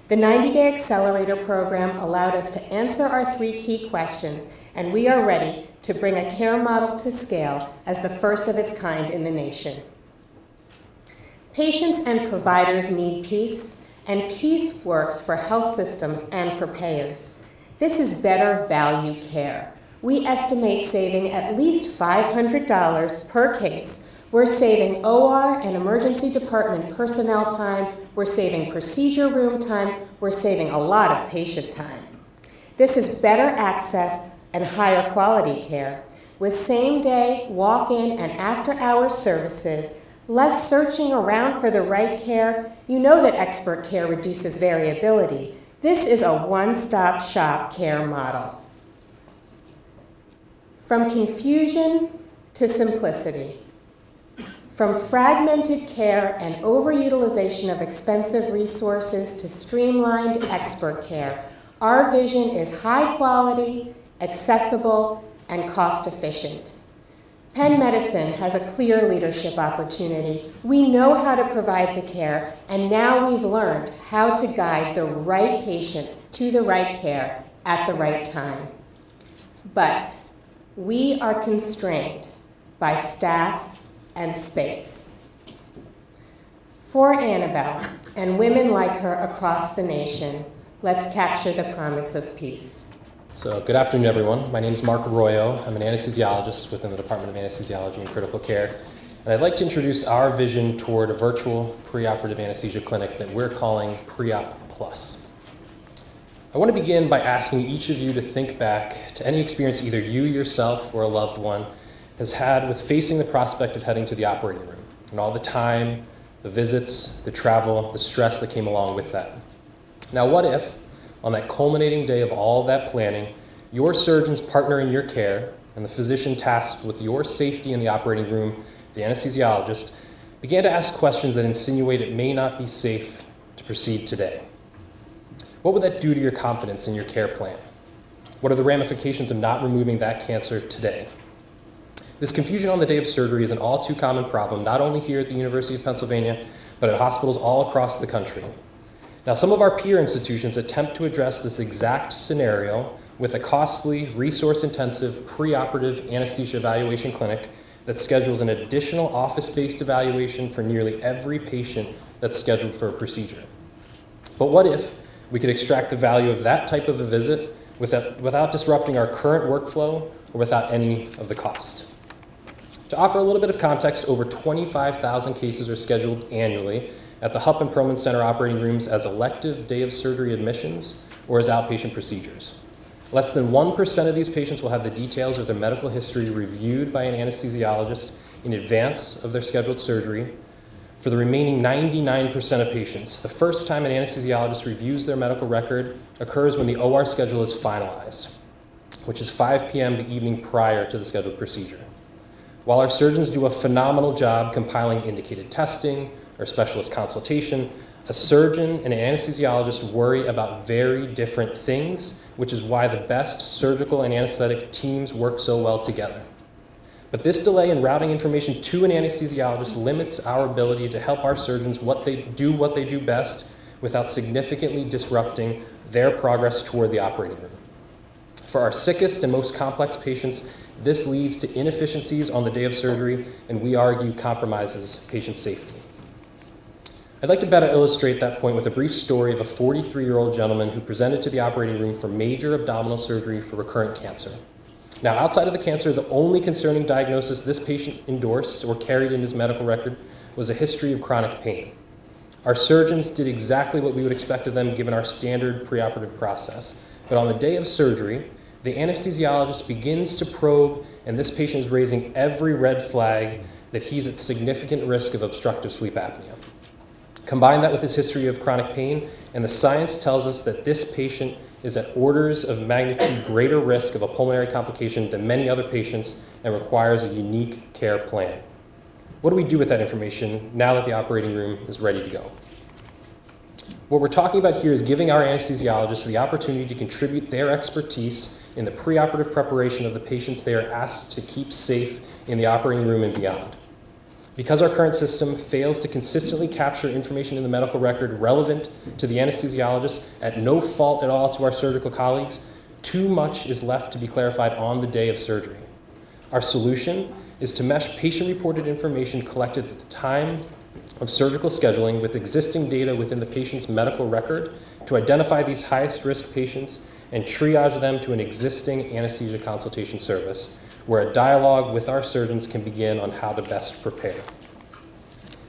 [SPEAKER 7] The 90-day Accelerator Program allowed us to answer our 3 key questions, and we are ready to bring a care model to scale as the first of its kind in the nation. Patients and providers need peace, and peace works for health systems and for payers. This is better value care. We estimate saving at least $500 per case. We're saving OR and emergency department personnel time. We're saving procedure room time. We're saving a lot of patient time. This is better access and higher quality care. With same-day, walk-in, and after-hours services, less searching around for the right care. You know that expert care reduces variability. This is a one-stop shop care model. From confusion to simplicity. From fragmented care and overutilization of expensive resources to streamlined expert care, our vision is high quality, accessible, and cost efficient. Penn Medicine has a clear leadership opportunity. We know how to provide the care, and now we've learned how to guide the right patient to the right care at the right time. But we are constrained by staff and space. For Annabelle and women like her across the nation, let's capture the promise of peace.
[SPEAKER 8] So, good afternoon, everyone. My name is Mark Arroyo. I'm an anesthesiologist within the Department of Anesthesiology and Critical Care. And I'd like to introduce our vision toward a virtual preoperative anesthesia clinic that we're calling Pre-Op Plus. I want to begin by asking each of you to think back to any experience either you yourself or a loved one has had with facing the prospect of heading to the operating room, and all the time, the visits, the travel, the stress that came along with that. Now, what if, on that culminating day of all that planning, your surgeon's partner in your care and the physician tasked with your safety in the operating room, the anesthesiologist, began to ask questions that insinuate it may not be safe to proceed today? What would that do to your confidence in your care plan? What are the ramifications of not removing that cancer today? This confusion on the day of surgery is an all too common problem, not only here at the University of Pennsylvania, but at hospitals all across the country. Now, some of our peer institutions attempt to address this exact scenario with a costly, resource-intensive, preoperative anesthesia evaluation clinic that schedules an additional office-based evaluation for nearly every patient that's scheduled for a procedure. But what if we could extract the value of that type of a visit without disrupting our current workflow or without any of the cost? To offer a little bit of context, over 25,000 cases are scheduled annually at the Hupp and Perlman Center operating rooms as elective day of surgery admissions or as outpatient procedures. Less than 1% of these patients will have the details of their medical history reviewed by an anesthesiologist in advance of their scheduled surgery. For the remaining 99% of patients, the first time an anesthesiologist reviews their medical record occurs when the OR schedule is finalized, which is 5 p.m. the evening prior to the scheduled procedure. While our surgeons do a phenomenal job compiling indicated testing or specialist consultation, a surgeon and an anesthesiologist worry about very different things, which is why the best surgical and anesthetic teams work so well together. But this delay in routing information to an anesthesiologist limits our ability to help our surgeons what they do best without significantly disrupting their progress toward the operating room. For our sickest and most complex patients, this leads to inefficiencies on the day of surgery, and we argue compromises patient safety. I'd like to better illustrate that point with a brief story of a 43-year-old gentleman who presented to the operating room for major abdominal surgery for recurrent cancer. Now, outside of the cancer, the only concerning diagnosis this patient endorsed or carried in his medical record was a history of chronic pain. Our surgeons did exactly what we would expect of them given our standard preoperative process. But on the day of surgery, the anesthesiologist begins to probe, and this patient is raising every red flag that he's at significant risk of obstructive sleep apnea. Combine that with his history of chronic pain, and the science tells us that this patient is at orders of magnitude greater risk of a pulmonary complication than many other patients and requires a unique care plan. What do we do with that information now that the operating room is ready to go? What we're talking about here is giving our anesthesiologists the opportunity to contribute their expertise in the preoperative preparation of the patients they are asked to keep safe in the operating room and beyond. Because our current system fails to consistently capture information in the medical record relevant to the anesthesiologist at no fault at all to our surgical colleagues, too much is left to be clarified on the day of surgery. Our solution is to mesh patient-reported information collected at the time of surgical scheduling with existing data within the patient's medical record to identify these highest-risk patients and triage them to an existing anesthesia consultation service, where a dialogue with our surgeons can begin on how to best prepare.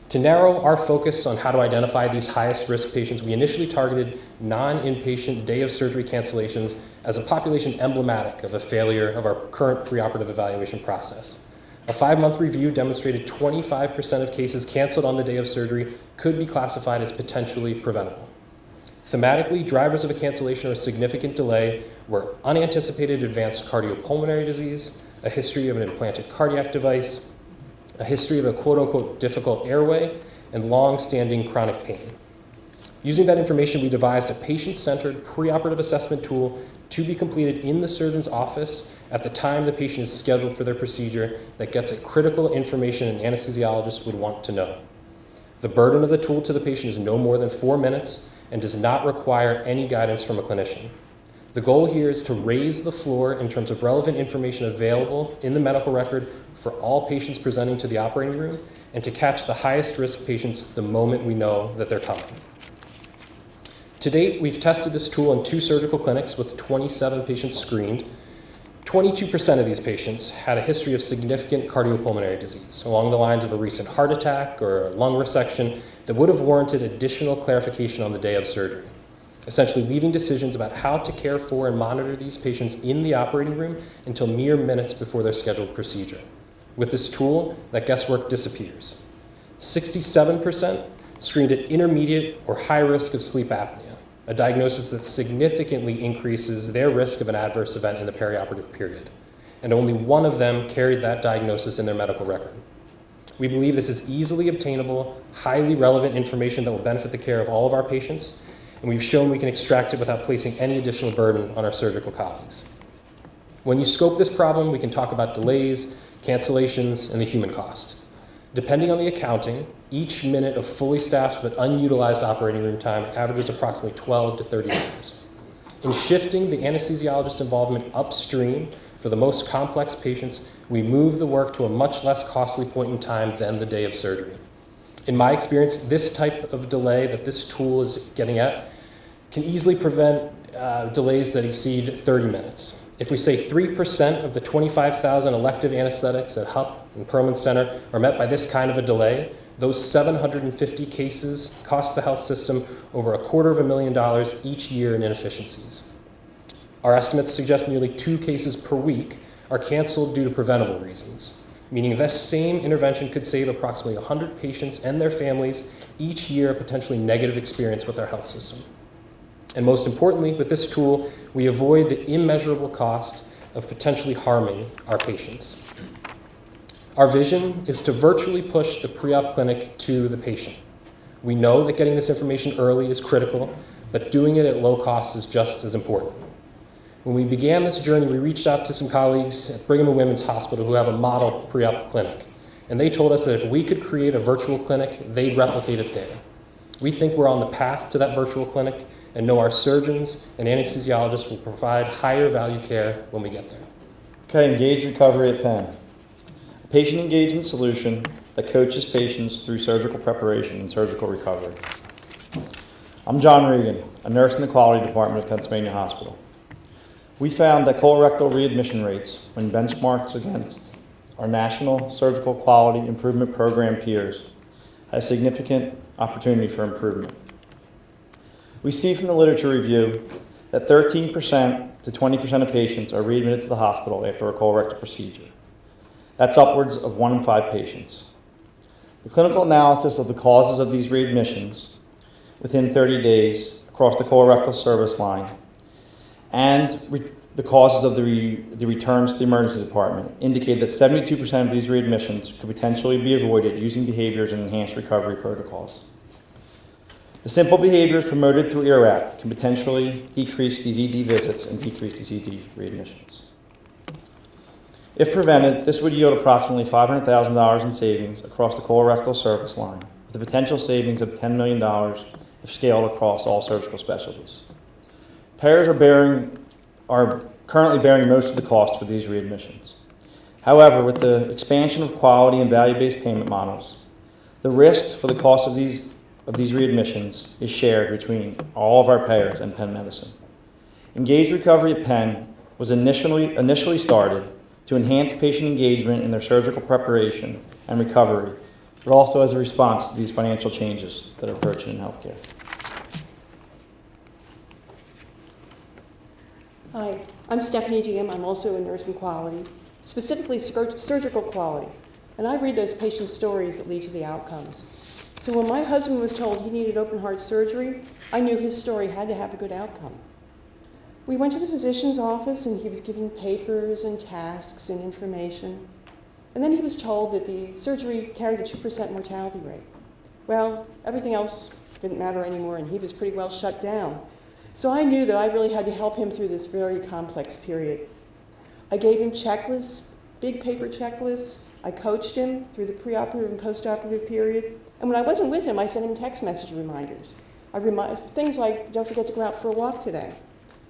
[SPEAKER 8] To narrow our focus on how to identify these highest risk patients, we initially targeted non-inpatient day of surgery cancellations as a population emblematic of a failure of our current preoperative evaluation process. A 5-month review demonstrated 25% of cases canceled on the day of surgery could be classified as potentially preventable. Thematically, drivers of a cancellation or a significant delay were unanticipated advanced cardiopulmonary disease, a history of an implanted cardiac device, a history of a quote-unquote difficult airway, and long-standing chronic pain. Using that information, we devised a patient-centered preoperative assessment tool to be completed in the surgeon's office at the time the patient is scheduled for their procedure that gets at critical information an anesthesiologist would want to know. The burden of the tool to the patient is no more than 4 minutes and does not require any guidance from a clinician. The goal here is to raise the floor in terms of relevant information available in the medical record for all patients presenting to the operating room and to catch the highest risk patients the moment we know that they're coming. To date, we've tested this tool in 2 surgical clinics with 27 patients screened. 22% of these patients had a history of significant cardiopulmonary disease along the lines of a recent heart attack or a lung resection that would have warranted additional clarification on the day of surgery, essentially leaving decisions about how to care for and monitor these patients in the operating room until mere minutes before their scheduled procedure. With this tool, that guesswork disappears. 67% screened at intermediate or high risk of sleep apnea, a diagnosis that significantly increases their risk of an adverse event in the perioperative period. And only 1 of them carried that diagnosis in their medical record. We believe this is easily obtainable, highly relevant information that will benefit the care of all of our patients, and we've shown we can extract it without placing any additional burden on our surgical colleagues. When you scope this problem, we can talk about delays, cancellations, and the human cost. Depending on the accounting, each minute of fully staffed but unutilized operating room time averages approximately 12 to 30 minutes. In shifting the anesthesiologist involvement upstream for the most complex patients, we move the work to a much less costly point in time than the day of surgery. In my experience, this type of delay that this tool is getting at can easily prevent delays that exceed 30 minutes. If we say 3% of the 25,000 elective anesthetics at HUP and Perlman Center are met by this kind of a delay, those 750 cases cost the health system over $250,000 each year in inefficiencies. Our estimates suggest nearly 2 cases per week are canceled due to preventable reasons, meaning this same intervention could save approximately 100 patients and their families each year a potentially negative experience with our health system. And most importantly, with this tool, we avoid the immeasurable cost of potentially harming our patients. Our vision is to virtually push the pre-op clinic to the patient. We know that getting this information early is critical, but doing it at low cost is just as important. When we began this journey, we reached out to some colleagues at Brigham and Women's Hospital who have a model pre-op clinic. And they told us that if we could create a virtual clinic, they'd replicate it there. We think we're on the path to that virtual clinic and know our surgeons and anesthesiologists will provide higher value care when we get there.
[SPEAKER 9] Okay, Engage Recovery at Penn. A patient engagement solution that coaches patients through surgical preparation and surgical recovery. I'm John Regan, a nurse in the quality department at Pennsylvania Hospital. We found that colorectal readmission rates, when benchmarked against our national surgical quality improvement program peers, has significant opportunity for improvement. We see from the literature review that 13% to 20% of patients are readmitted to the hospital after a colorectal procedure. That's upwards of 1 in 5 patients. The clinical analysis of the causes of these readmissions within 30 days across the colorectal service line and the causes of the returns to the emergency department indicate that 72% of these readmissions could potentially be avoided using behaviors and enhanced recovery protocols. The simple behaviors promoted through ERAP can potentially decrease these ED visits and decrease these ED readmissions. If prevented, this would yield approximately $500,000 in savings across the colorectal service line, with a potential savings of $10 million if scaled across all surgical specialties. Payers are currently bearing most of the cost for these readmissions. However, with the expansion of quality and value-based payment models, the risk for the cost of these readmissions is shared between all of our payers and Penn Medicine. Engage Recovery at Penn was initially started to enhance patient engagement in their surgical preparation and recovery, but also as a response to these financial changes that are approaching in healthcare.
[SPEAKER 10] Hi, I'm Stephanie Diem. I'm also a nurse in quality, specifically surgical quality. And I read those patient stories that lead to the outcomes. So when my husband was told he needed open heart surgery, I knew his story had to have a good outcome. We went to the physician's office and he was given papers and tasks and information. And then he was told that the surgery carried a 2% mortality rate. Well, everything else didn't matter anymore and he was pretty well shut down. So I knew that I really had to help him through this very complex period. I gave him checklists, big paper checklists. I coached him through the preoperative and postoperative period. And when I wasn't with him, I sent him text message reminders. Things like, don't forget to go out for a walk today.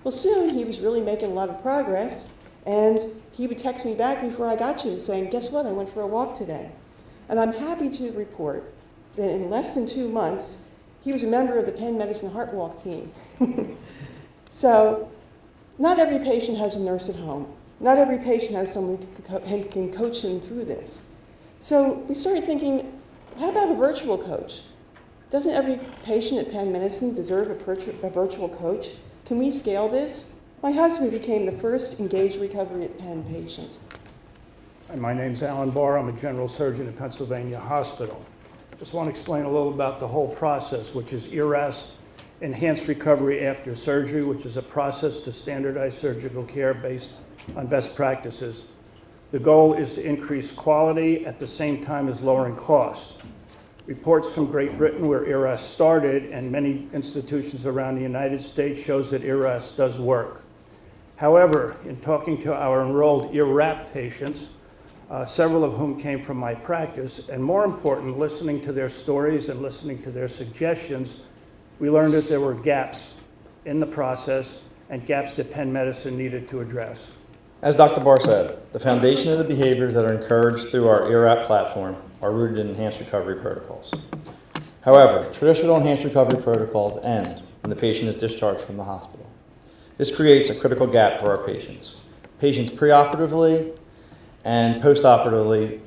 [SPEAKER 10] Well, soon he was really making a lot of progress, and he would text me back before I got to him saying, guess what, I went for a walk today. And I'm happy to report that in less than 2 months, he was a member of the Penn Medicine Heart Walk team. So, not every patient has a nurse at home. Not every patient has someone who can coach them through this. So we started thinking, how about a virtual coach? Doesn't every patient at Penn Medicine deserve a virtual coach? Can we scale this? My husband became the first Engage Recovery at Penn patient.
[SPEAKER 11] Hi, my name's Alan Barr. I'm a general surgeon at Pennsylvania Hospital. Just want to explain a little about the whole process, which is ERAS, Enhanced Recovery After Surgery, which is a process to standardize surgical care based on best practices. The goal is to increase quality at the same time as lowering costs. Reports from Great Britain, where ERAS started, and many institutions around the United States shows that ERAS does work. However, in talking to our enrolled ERAP patients, several of whom came from my practice, and more important, listening to their stories and listening to their suggestions, we learned that there were gaps in the process and gaps that Penn Medicine needed to address.
[SPEAKER 9] As Dr. Barr said, the foundation of the behaviors that are encouraged through our ERAP platform are rooted in enhanced recovery protocols. However, traditional enhanced recovery protocols end when the patient is discharged from the hospital. This creates a critical gap for our patients. Patients preoperatively and postoperatively,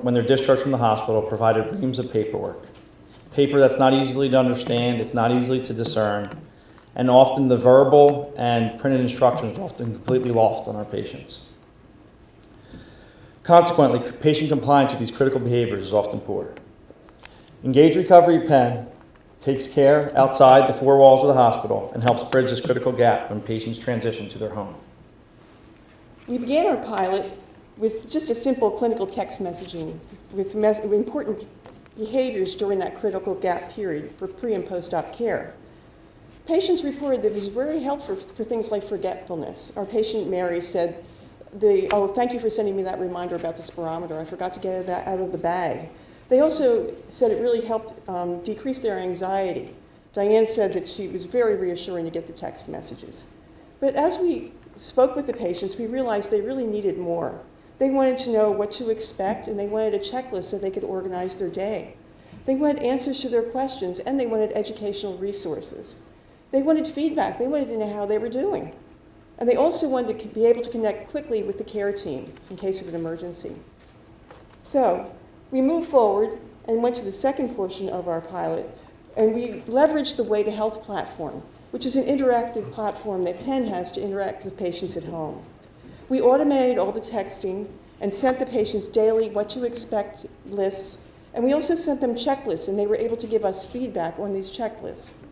[SPEAKER 9] when they're discharged from the hospital, provided reams of paperwork. Paper that's not easily to understand, it's not easily to discern, and often the verbal and printed instructions are often completely lost on our patients. Consequently, patient compliance with these critical behaviors is often poor. Engage Recovery Penn takes care outside the 4 walls of the hospital and helps bridge this critical gap when patients transition to their home.
[SPEAKER 10] We began our pilot with just a simple clinical text messaging with important behaviors during that critical gap period for pre and post-op care. Patients reported that it was very helpful for things like forgetfulness. Our patient Mary said, oh, thank you for sending me that reminder about the spirometer. I forgot to get that out of the bag. They also said it really helped decrease their anxiety. Diane said that she was very reassuring to get the text messages. But as we spoke with the patients, we realized they really needed more. They wanted to know what to expect, and they wanted a checklist so they could organize their day. They wanted answers to their questions, and they wanted educational resources. They wanted feedback. They wanted to know how they were doing. And they also wanted to be able to connect quickly with the care team in case of an emergency. So we moved forward and went to the second portion of our pilot, and we leveraged the Way to Health platform, which is an interactive platform that Penn has to interact with patients at home. We automated all the texting and sent the patients daily what to expect lists, and we also sent them checklists, and they were able to give us feedback on these checklists.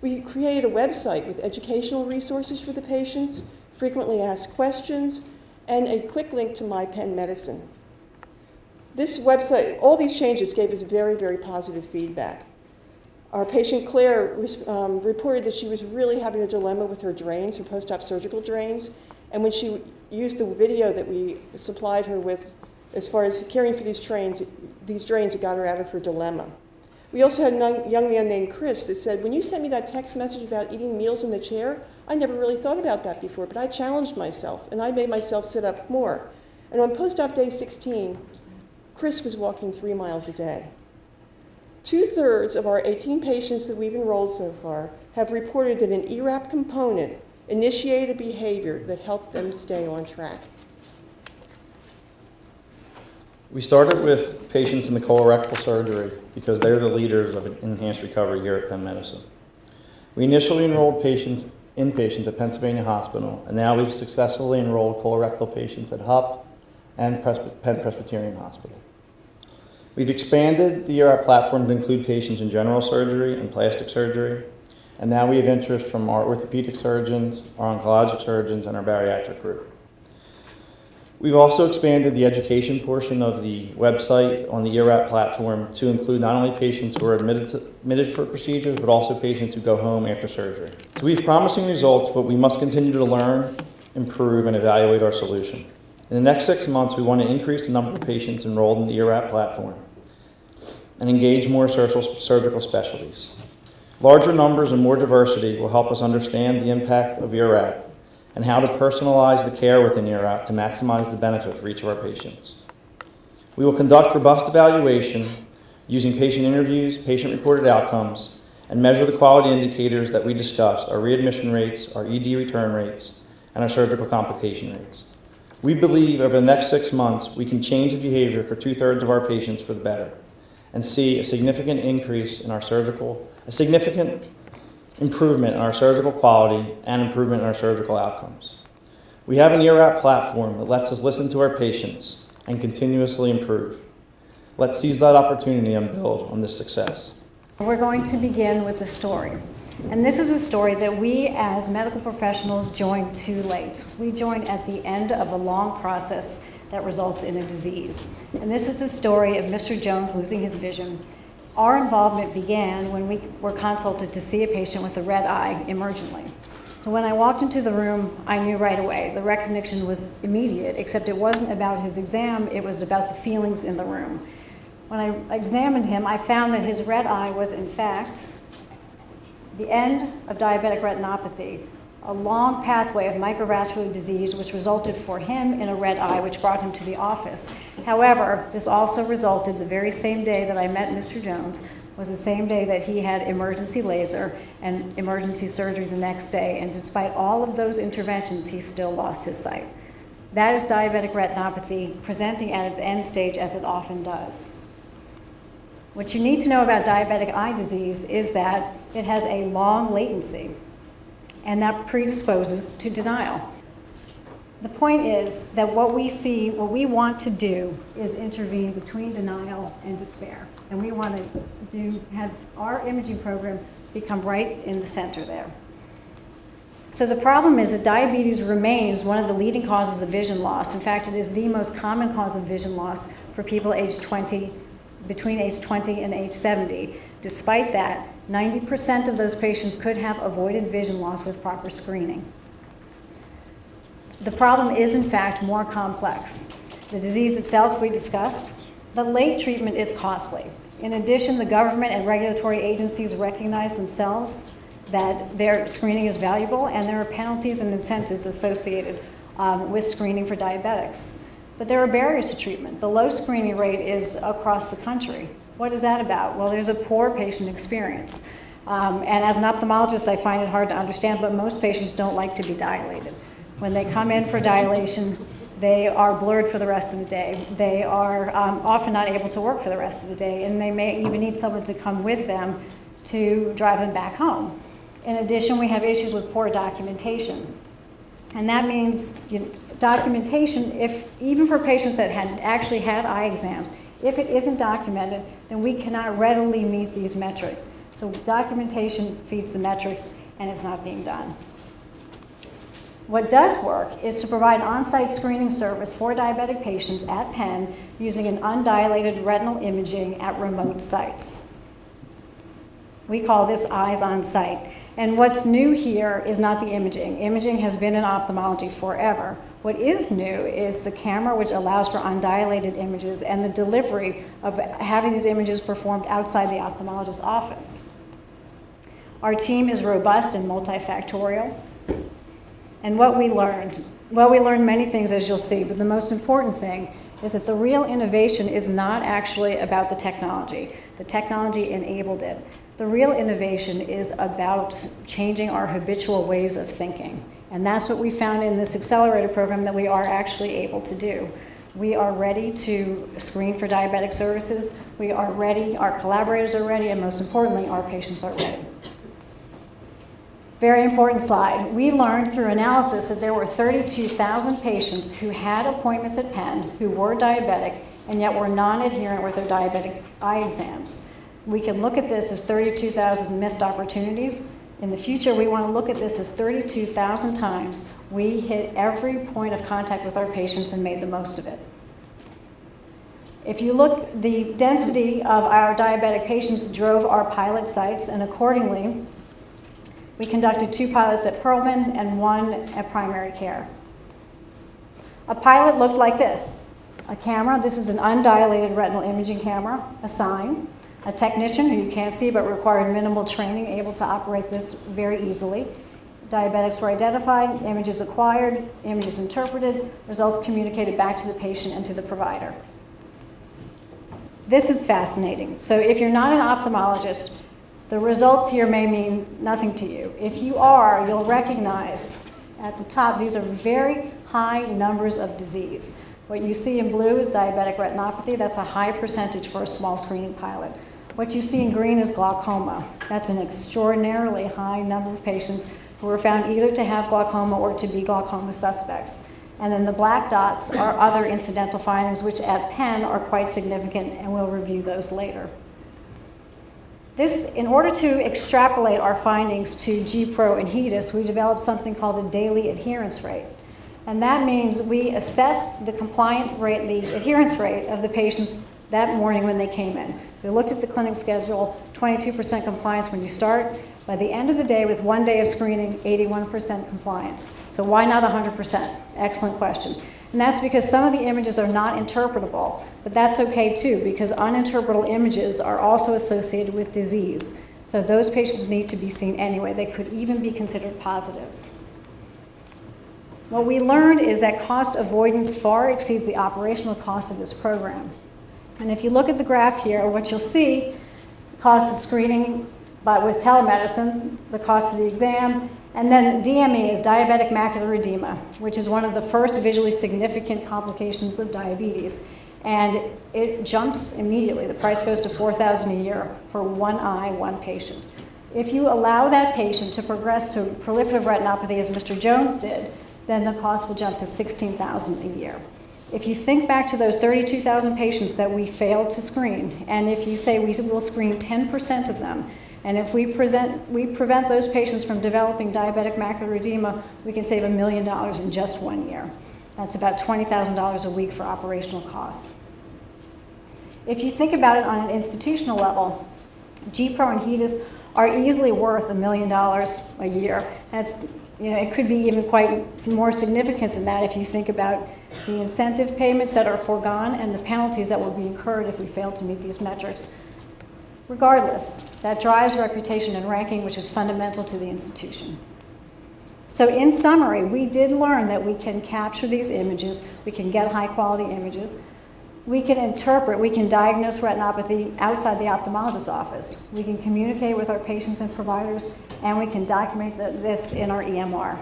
[SPEAKER 10] We created a website with educational resources for the patients, frequently asked questions, and a quick link to My Penn Medicine. This website, all these changes gave us very, very positive feedback. Our patient Claire reported that she was really having a dilemma with her drains, her post-op surgical drains, and when she used the video that we supplied her with as far as caring for these drains, it got her out of her dilemma. We also had a young man named Chris that said, when you sent me that text message about eating meals in the chair, I never really thought about that before, but I challenged myself, and I made myself sit up more. And on post-op day 16, Chris was walking 3 miles a day. 2/3 of our 18 patients that we've enrolled so far have reported that an ERAP component initiated a behavior that helped them stay on track.
[SPEAKER 9] We started with patients in the colorectal surgery because they're the leaders of enhanced recovery here at Penn Medicine. We initially enrolled inpatients at Pennsylvania Hospital, and now we've successfully enrolled colorectal patients at HUP and Penn Presbyterian Hospital. We've expanded the ERAP platform to include patients in general surgery and plastic surgery, and now we have interest from our orthopedic surgeons, our oncologic surgeons, and our bariatric group. We've also expanded the education portion of the website on the ERAP platform to include not only patients who are admitted for procedures, but also patients who go home after surgery. So we have promising results, but we must continue to learn, improve, and evaluate our solution. In the next 6 months, we want to increase the number of patients enrolled in the ERAP platform and engage more surgical specialties. Larger numbers and more diversity will help us understand the impact of ERAP and how to personalize the care within ERAP to maximize the benefit for each of our patients. We will conduct robust evaluation using patient interviews, patient-reported outcomes, and measure the quality indicators that we discussed, our readmission rates, our ED return rates, and our surgical complication rates. We believe over the next 6 months, we can change the behavior for 2/3 of our patients for the better and see a significant improvement in our surgical quality and improvement in our surgical outcomes. We have an ERAP platform that lets us listen to our patients and continuously improve. Let's seize that opportunity and build on this success.
[SPEAKER 12] We're going to begin with a story. And this is a story that we as medical professionals joined too late. We joined at the end of a long process that results in a disease. And this is the story of Mr. Jones losing his vision. Our involvement began when we were consulted to see a patient with a red eye emergently. So when I walked into the room, I knew right away. The recognition was immediate, except it wasn't about his exam, it was about the feelings in the room. When I examined him, I found that his red eye was, in fact, the end of diabetic retinopathy, a long pathway of microvascular disease which resulted for him in a red eye, which brought him to the office. However, this also resulted the very same day that I met Mr. Jones was the same day that he had emergency laser and emergency surgery the next day, and despite all of those interventions, he still lost his sight. That is diabetic retinopathy presenting at its end stage, as it often does. What you need to know about diabetic eye disease is that it has a long latency, and that predisposes to denial. The point is that what we want to do is intervene between denial and despair. And we want to have our imaging program become right in the center there. So the problem is that diabetes remains one of the leading causes of vision loss. In fact, it is the most common cause of vision loss for people between age 20 and age 70. Despite that, 90% of those patients could have avoided vision loss with proper screening. The problem is, in fact, more complex. The disease itself we discussed, but late treatment is costly. In addition, the government and regulatory agencies recognize themselves that their screening is valuable, and there are penalties and incentives associated with screening for diabetics. But there are barriers to treatment. The low screening rate is across the country. What is that about? Well, there's a poor patient experience. And as an ophthalmologist, I find it hard to understand, but most patients don't like to be dilated. When they come in for dilation, they are blurred for the rest of the day. They are often not able to work for the rest of the day, and they may even need someone to come with them to drive them back home. In addition, we have issues with poor documentation. And that means documentation, even for patients that had actually had eye exams, if it isn't documented, then we cannot readily meet these metrics. So documentation feeds the metrics, and it's not being done. What does work is to provide on-site screening service for diabetic patients at Penn using an undilated retinal imaging at remote sites. We call this Eyes on Site. And what's new here is not the imaging. Imaging has been in ophthalmology forever. What is new is the camera, which allows for undilated images, and the delivery of having these images performed outside the ophthalmologist's office. Our team is robust and multifactorial. And what we learned? Well, we learned many things, as you'll see, but the most important thing is that the real innovation is not actually about the technology. The technology enabled it. The real innovation is about changing our habitual ways of thinking. And that's what we found in this accelerator program that we are actually able to do. We are ready to screen for diabetic services. We are ready, our collaborators are ready, and most importantly, our patients are ready. Very important slide. We learned through analysis that there were 32,000 patients who had appointments at Penn who were diabetic and yet were non-adherent with their diabetic eye exams. We can look at this as 32,000 missed opportunities. In the future, we want to look at this as 32,000 times we hit every point of contact with our patients and made the most of it. If you look, the density of our diabetic patients drove our pilot sites, and accordingly, we conducted 2 pilots at Perlman and 1 at primary care. A pilot looked like this. A camera, this is an undilated retinal imaging camera, a sign, a technician who you can't see but required minimal training, able to operate this very easily. Diabetics were identified, images acquired, images interpreted, results communicated back to the patient and to the provider. This is fascinating. So if you're not an ophthalmologist, the results here may mean nothing to you. If you are, you'll recognize at the top, these are very high numbers of disease. What you see in blue is diabetic retinopathy. That's a high percentage for a small screening pilot. What you see in green is glaucoma. That's an extraordinarily high number of patients who were found either to have glaucoma or to be glaucoma suspects. And then the black dots are other incidental findings, which at Penn are quite significant, and we'll review those later. In order to extrapolate our findings to G-Pro and HEDIS, we developed something called a daily adherence rate. And that means we assessed the compliant rate, the adherence rate of the patients that morning when they came in. We looked at the clinic schedule, 22% compliance when you start. By the end of the day, with 1 day of screening, 81% compliance. So why not 100%? Excellent question. And that's because some of the images are not interpretable, but that's okay too, because uninterpretable images are also associated with disease. So those patients need to be seen anyway. They could even be considered positives. What we learned is that cost avoidance far exceeds the operational cost of this program. And if you look at the graph here, what you'll see, the cost of screening, but with telemedicine, the cost of the exam, and then DME is diabetic macular edema, which is one of the first visually significant complications of diabetes. And it jumps immediately. The price goes to $4,000 a year for 1 eye, 1 patient. If you allow that patient to progress to proliferative retinopathy, as Mr. Jones did, then the cost will jump to $16,000 a year. If you think back to those 32,000 patients that we failed to screen, and if you say we will screen 10% of them, and if we prevent those patients from developing diabetic macular edema, we can save $1 million in just 1 year. That's about $20,000 a week for operational costs. If you think about it on an institutional level, G-Pro and HEDIS are easily worth $1 million a year. That's, it could be even quite more significant than that if you think about the incentive payments that are foregone and the penalties that will be incurred if we fail to meet these metrics. Regardless, that drives reputation and ranking, which is fundamental to the institution. So in summary, we did learn that we can capture these images, we can get high quality images, we can interpret, we can diagnose retinopathy outside the ophthalmologist's office, we can communicate with our patients and providers, and we can document this in our EMR.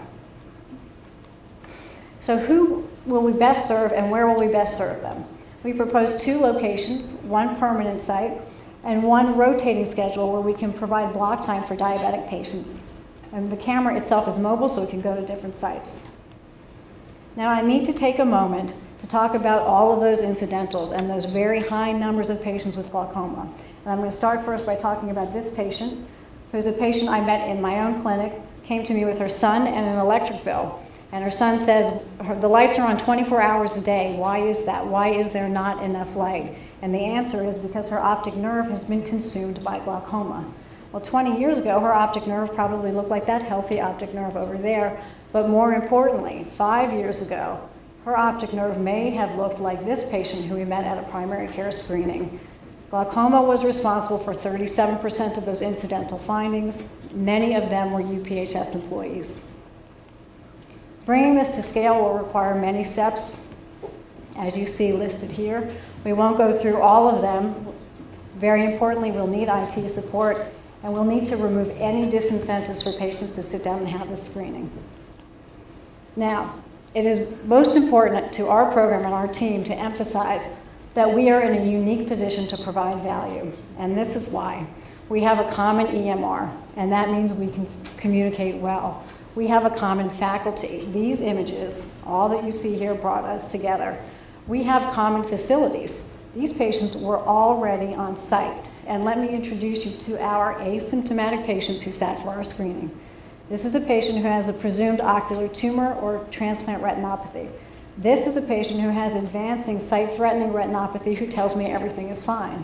[SPEAKER 12] So who will we best serve and where will we best serve them? We propose 2 locations, 1 permanent site, and 1 rotating schedule where we can provide block time for diabetic patients. And the camera itself is mobile, so we can go to different sites. Now I need to take a moment to talk about all of those incidentals and those very high numbers of patients with glaucoma. And I'm going to start first by talking about this patient, who's a patient I met in my own clinic, came to me with her son and an electric bill. And her son says, the lights are on 24 hours a day. Why is that? Why is there not enough light? And the answer is because her optic nerve has been consumed by glaucoma. Well, 20 years ago, her optic nerve probably looked like that healthy optic nerve over there. But more importantly, 5 years ago, her optic nerve may have looked like this patient who we met at a primary care screening. Glaucoma was responsible for 37% of those incidental findings. Many of them were UPHS employees. Bringing this to scale will require many steps, as you see listed here. We won't go through all of them. Very importantly, we'll need IT support, and we'll need to remove any disincentives for patients to sit down and have this screening. Now, it is most important to our program and our team to emphasize that we are in a unique position to provide value, and this is why. We have a common EMR, and that means we can communicate well. We have a common faculty. These images, all that you see here, brought us together. We have common facilities. These patients were already on site, and let me introduce you to our asymptomatic patients who sat for our screening. This is a patient who has a presumed ocular tumor or transplant retinopathy. This is a patient who has advancing sight-threatening retinopathy who tells me everything is fine.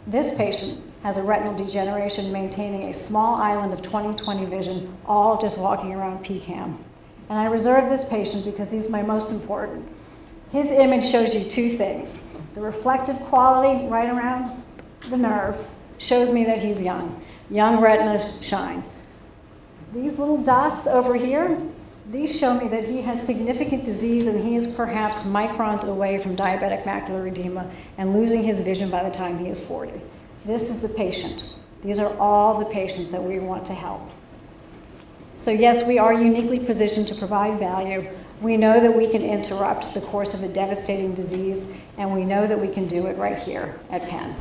[SPEAKER 12] This patient has a retinal degeneration maintaining a small island of 20/20 vision, all just walking around PCAM. And I reserve this patient because he's my most important. His image shows you 2 things. The reflective quality right around the nerve shows me that he's young. Young retinas shine. These little dots over here, these show me that he has significant disease and he is perhaps microns away from diabetic macular edema and losing his vision by the time he is 40. This is the patient. These are all the patients that we want to help. So yes, we are uniquely positioned to provide value. We know that we can interrupt the course of a devastating disease, and we know that we can do it right here at Penn.